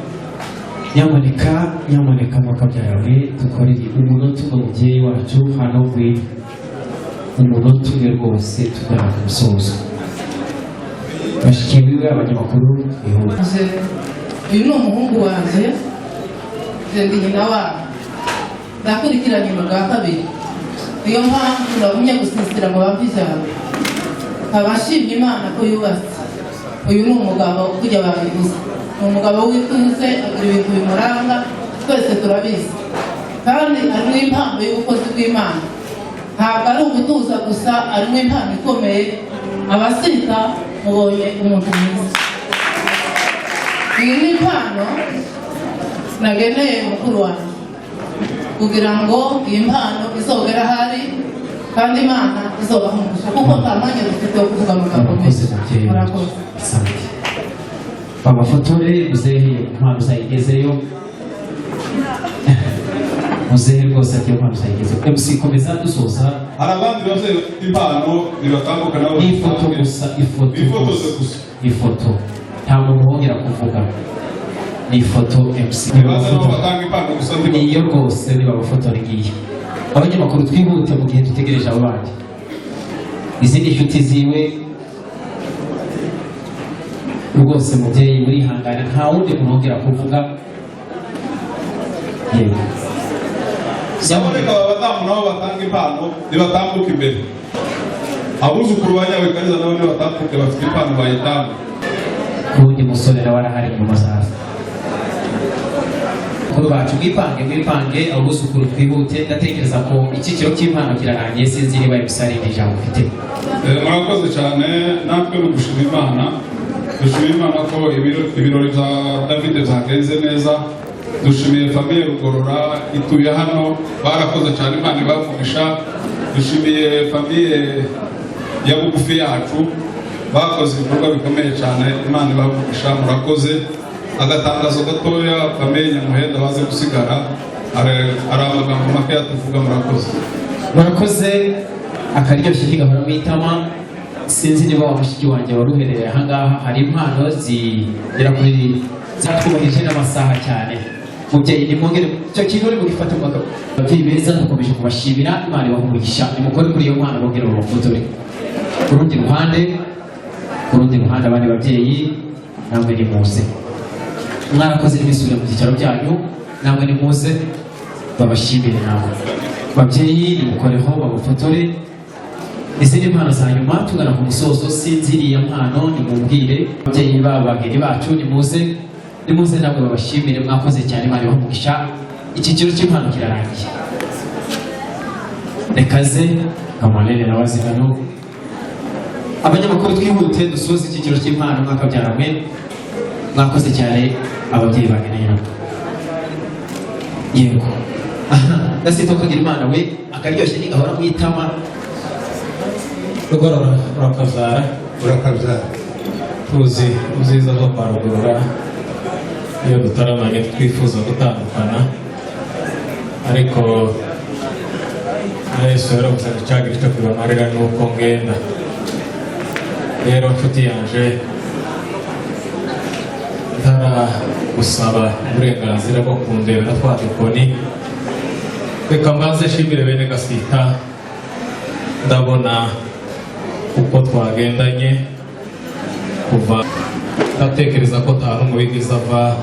Nyamuneka mwakabyawe dukorere umunota umwe mubyeyi wacu hano ngwino. Umunota umwe rwose tugana ku musozo. Bashikiriwe abanyamakuru ihura. uyu ni umuhungu wanjye ndi nyina wabo ndakurikiranye mu bwa kabiri niyo mpamvu nagumye gusisira mu bava ijambo abashimye Imana ko yubatse uyu ni umugabo kujya babivuze ni umugabo w'ikuze agira ibintu bimuranga twese turabizi kandi arimo impano y'ubukozi bw'Imana ntabwo ari ugutuza gusa arimo impano ikomeye abasirika mubonye umuntu mwiza iyi ni impano nageneye mukuru wanjye kugira ngo iyi mpano izogera ahari kandi Imana izobaha umugisha kuko nta mwanya dufite wo kuvuga amagambo menshi. Murakoze. Bamafotore muzehe impano zayigezeyo muzehe rwose ati impano zayigezeyo MC komeza dusoza hari abandi bafite impano bibatambuka nabo ifoto gusa ifoto nta muntu wongera kuvuga ni ifoto MC niyo rwose niba abafotora igiye abanyamakuru twihute mu gihe dutegereje abo bandi izindi nshuti ziwe rwose mubyeyi murihangane nta wundi muntu wongera kuvuga yego Saboneka abadamu nabo batanga impano nibatambuka imbere abuzukuru ba Nyabikariza nabo nibatambuke bafite impano bayitanga kundi musore nawe arahari mu masaha kuri bacu mwipange abuzukuru twihute ndatekereza ko icyiciro cy'impano kirarangiye sinzi niba ibisari ijambo ufite murakoze cyane natwe no gushima Imana dushima Imana ko ibirori bya David byagenze neza dushimiye famiye Rugorora ituye hano barakoze cyane Imana ibavugisha dushimiye famiye ya bugufi yacu bakoze ibikorwa bikomeye cyane Imana ibavugisha murakoze agatangazo gatoya famiye Nyamuhenda baze gusigara ari amagambo make yatuvuga murakoze akaryoshye kigahora mu itama sinzi niba wa mushiki wanjye waruhereye ahangaha hari impano zigera kuri zatwubahirije n'amasaha cyane mubyeyi nimwongere icyo kintu uri mugifata umwaka ababyeyi beza dukomeje kubashimira Imana ibaha umugisha nimukore kuri iyo mpano bongere urufutore ku rundi ruhande abandi babyeyi namwe nimuze mwarakoze n'ibisubire mu byicaro byanyu namwe nimuze babashimire nawe babyeyi nimukoreho babufotore izindi mpano za nyuma tugana ku musozo sinziriye mpano nimubwire ababyeyi babageni bacu nimuze namwe babashimire mwakoze cyane Imana ibaha umugisha icyiciro cy'impano kirarangiye rekaze kamanene n'abazigano abanyamakuru twihute dusoza icyiciro cy'impano mwakabyaramwe mwakoze cyane ababyeyi bageneye nabo yego ndasito kugira Imana we akaryoshye nigahora mu itama Rugorora urakabyara tuzi ubwiza bwo kwa Rugorora iyo dutaramanye twifuza gutandukana ariko na Yesu yaravuze ngo cyagira icyo kubamarira nuko ngenda rero nshuti yanje gusaba uburenganzira bwo kundebera twa dukoni reka mbanze nshimire bene Gasita ndabona uko twagendanye kuva ndatekereza ko nta n'umwe wigeze ava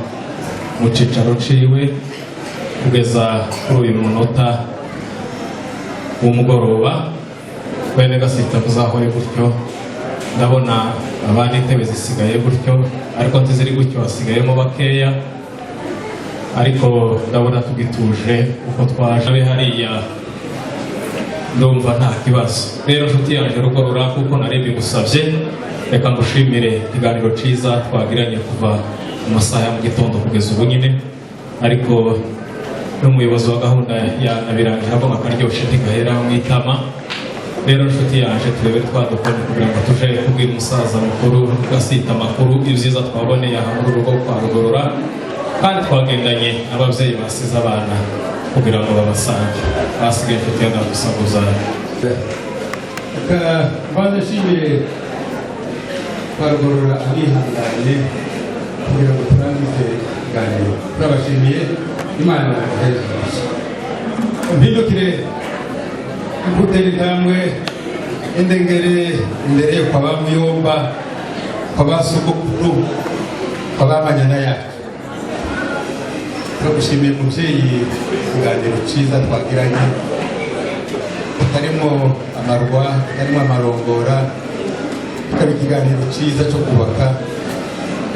mu cicaro ciwe kugeza kuri uyu munota w'umugoroba bene Gasita muzahore gutyo ndabona abandi intebe zisigaye gutyo ariko ntiziri gutyo hasigayemo bakeya ariko ndabona tugituje uko twaje hariya ndumva nta kibazo rero nshuti yanjye Rugorora kuko narebye gusabye reka ngushimire ikiganiro cyiza twagiranye kuva mu masaha ya mu gitondo kugeza ubu nyine ariko n'umuyobozi wa gahunda ya Nabirangije agomba akaryoshye ntigahera mu itama rero nshuti yanjye turebe twadukora kugira ngo tuje kubwira umusaza mukuru Gasita amakuru ibyiza twaboneye aha muri urugo kwa Rugorora kandi twagendanye n'ababyeyi basize abana kugira ngo babasange basigaye inshuti ya ndagusaguza banashimiye kwa Rugorora abihanganye kugira ngo turangize ikiganiro turabashimiye Imana mpindukire gutera intambwe indengere imbere yo kwa Bamuyomba kwa basogokuru kwa Bamanyana yacu turagushimiye mubyeyi ikiganiro cyiza twagiranye kitarimo amarwa kitarimo amarongora, kikaba ikiganiro cyiza cyo kubaka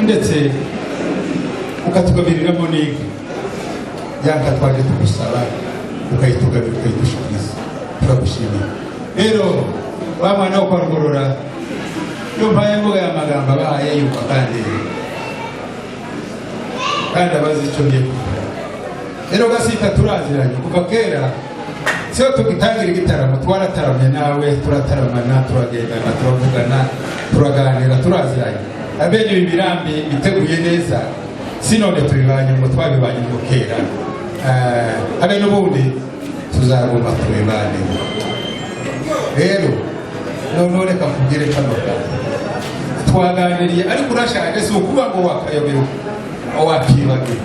ndetse ukatugabiriramo n'inka yanka twaje tugusaba ukayitugabira ukayidushyikiriza. Turagushimiye rero wa mwana wo kwa Rugorora iyo mpaye mvuga aya magambo abahaye yumva kandi abazi icyo ngiye kuvuga. Rero Gasita turaziranye kuva kera, siyo tugitangira igitaramo twarataramye nawe, turataramana, turagendana, turavugana, turaganira, turaziranye. Abene ibi birambi biteguye neza sinone tubibanye ngo twabibanye ngo kera, habe n'ubundi tuzagomba tubibane. Rero none reka nkubwire kano kantu twaganiriye, ariko urashaje si ukuba ngo wakayobewe wakibagiwe.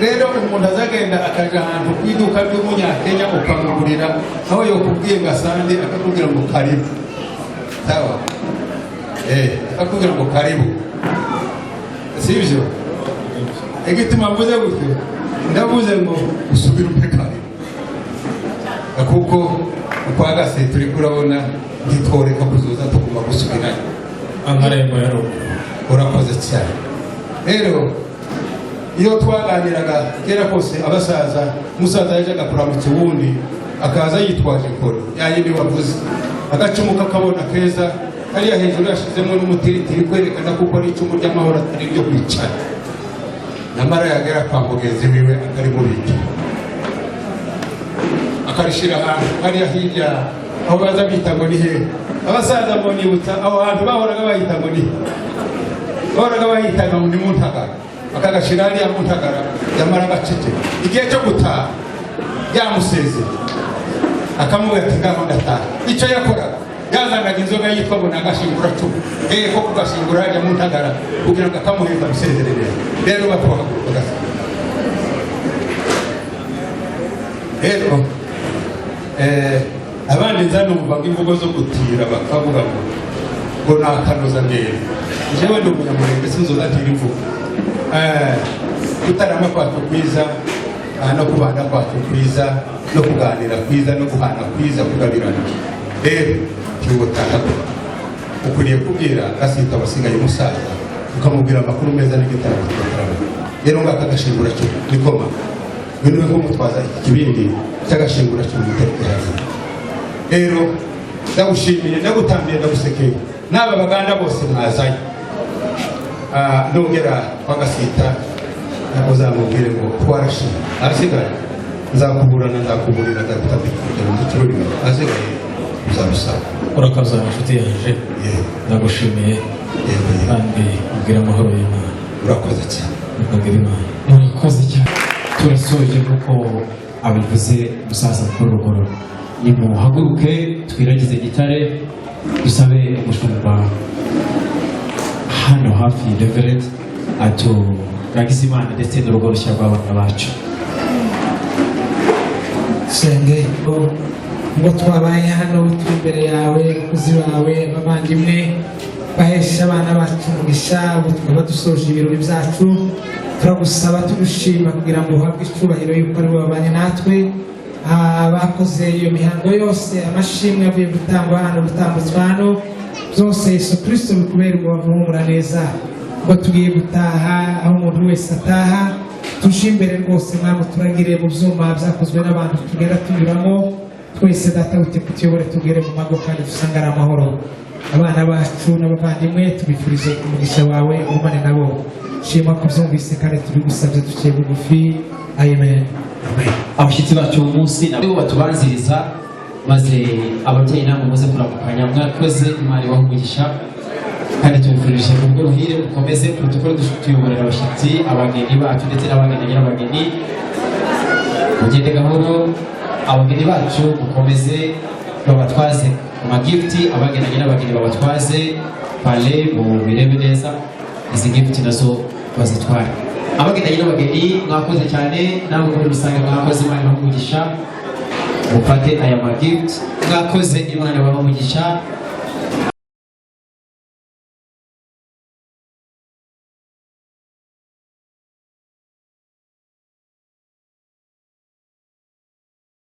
Rero umuntu azagenda akaja ahantu ku iduka ry'umunyakenya ukamugurira, aho yokubwiye ngo asande akakubwira ngo karibu, sawa? Akakubwira ngo karibu, sibyo? Igituma mvuze gutyo ndavuze ngo usubire umpe karibu, kuko kwa Gasita turi kurabona ntitworeka kuzoza tuguma gusubiranye amarembo ya rugo. Urakoze cyane. Rero iyo twaganiraga kera kose abasaza, umusaza yajaga kuramutsa uwundi akaza yitwaje inkoni yayindi wavuze, agacumu kakabona keza hariya hejuru yashizemo n'umutiritiri kwerekana kuko ari icumu ry'amahoro atari ryo kwicara, nyamara yagera kwa mugenzi wiwe atari mu biti akarishira ahantu hariya hirya aho baza bita ngo ni hehe. Abasaza ngo nibutsa aho hantu bahoraga bahita ngo ni bahoraga bahitaga ngo ni mu Ntagara, akagashira hariya mu Ntagara, yamara agacece igihe cyo gutaha yamuseze akamubwira ati ngaho ndataha. Icyo yakoraga yazanaga inzoga yitwa ngo nagashingura cumu, ko kugashingura hariya mu Ntagara kugira ngo akamuheza musezerere. Rero batubaha kugasa rero abandi nzanumva imvugo zo gutira bakavuga ngo nakanoza neza. Jewe ndi umunyamurenge sinzodatira imvugo. Gutarama kwacu kwiza no kubana kwacu kwiza no kuganira kwiza no guhana kwiza kugabirana. Rero cyubutaha ukwiriye kubwira Gasita wasigaye umusaza ukamubwira amakuru meza n'igitaramo cy'abatarama. Rero ngakagashingura cyo nikoma bino ngo mutwaza ikibindi cyagashingura cyo mutekereza. Rero ndagushimiye ndagutambiye ndagusekeye n'aba baganda bose mwazanye. Nongera kwa Gasita uzamubwire ngo twarashimye, asigaye nzakuburana nzakuburira ndagutambika kugira ngo ducurure asigaye uzabusaba. Urakaza inshuti yanje, ndagushimiye kandi ubwira amahoro y'Imana. Urakoze cyane. Ubwira Imana. Murakoze cyane. Turasoje kuko abivuze umusaza mukuru Rugorora. Nimuhaguruke twiragize gitare dusabe umushumba hano hafi Reverend aturagize Imana ndetse n'urugo rushya rw'abana bacu. Senge ngo twabaye hano turi imbere yawe kuzi bawe bavandimwe bahesha abana bacu umugisha, ubu tukaba dusoje ibirori byacu. Turagusaba tugushima kugira ngo uhabwe icyubahiro yuko ari babanye natwe, bakoze iyo mihango yose, amashimwe avuye gutangwa hano gutambutswa hano byose Yesu Kristo bikubera umuhumura neza. Ngo tugiye gutaha aho umuntu wese ataha, tuje imbere rwose mwami turagire mu byuma byakozwe n'abantu tugera tunyuramo twese. Data wite kutuyobore tugere mu mago kandi dusangare amahoro. Abana bacu n'abavandimwe tubifurije umugisha wawe umane nabo. Shima kubyumvise kandi tubigusabye duciye bugufi. Amen. Abashyitsi bacu uyu munsi nabo batubanziriza, maze ababyeyi namwe muze kuramukanya. Mwakoze, Imana ibahe umugisha kandi tubifurije ubwo ruhire mukomeze protokole tuyoborera abashyitsi, abageni bacu ndetse n'abageni n'abageni. Mugende gahoro, abageni bacu mukomeze babatwaze amagifti, abageni n'abageni babatwaze pale mu birebe neza, izi gifti nazo bazitware. Abageni n'abageni mwakoze cyane, namwe muri rusange mwakoze, Imana ibahe umugisha. Mufate aya magifti, mwakoze, Imana ibahe umugisha.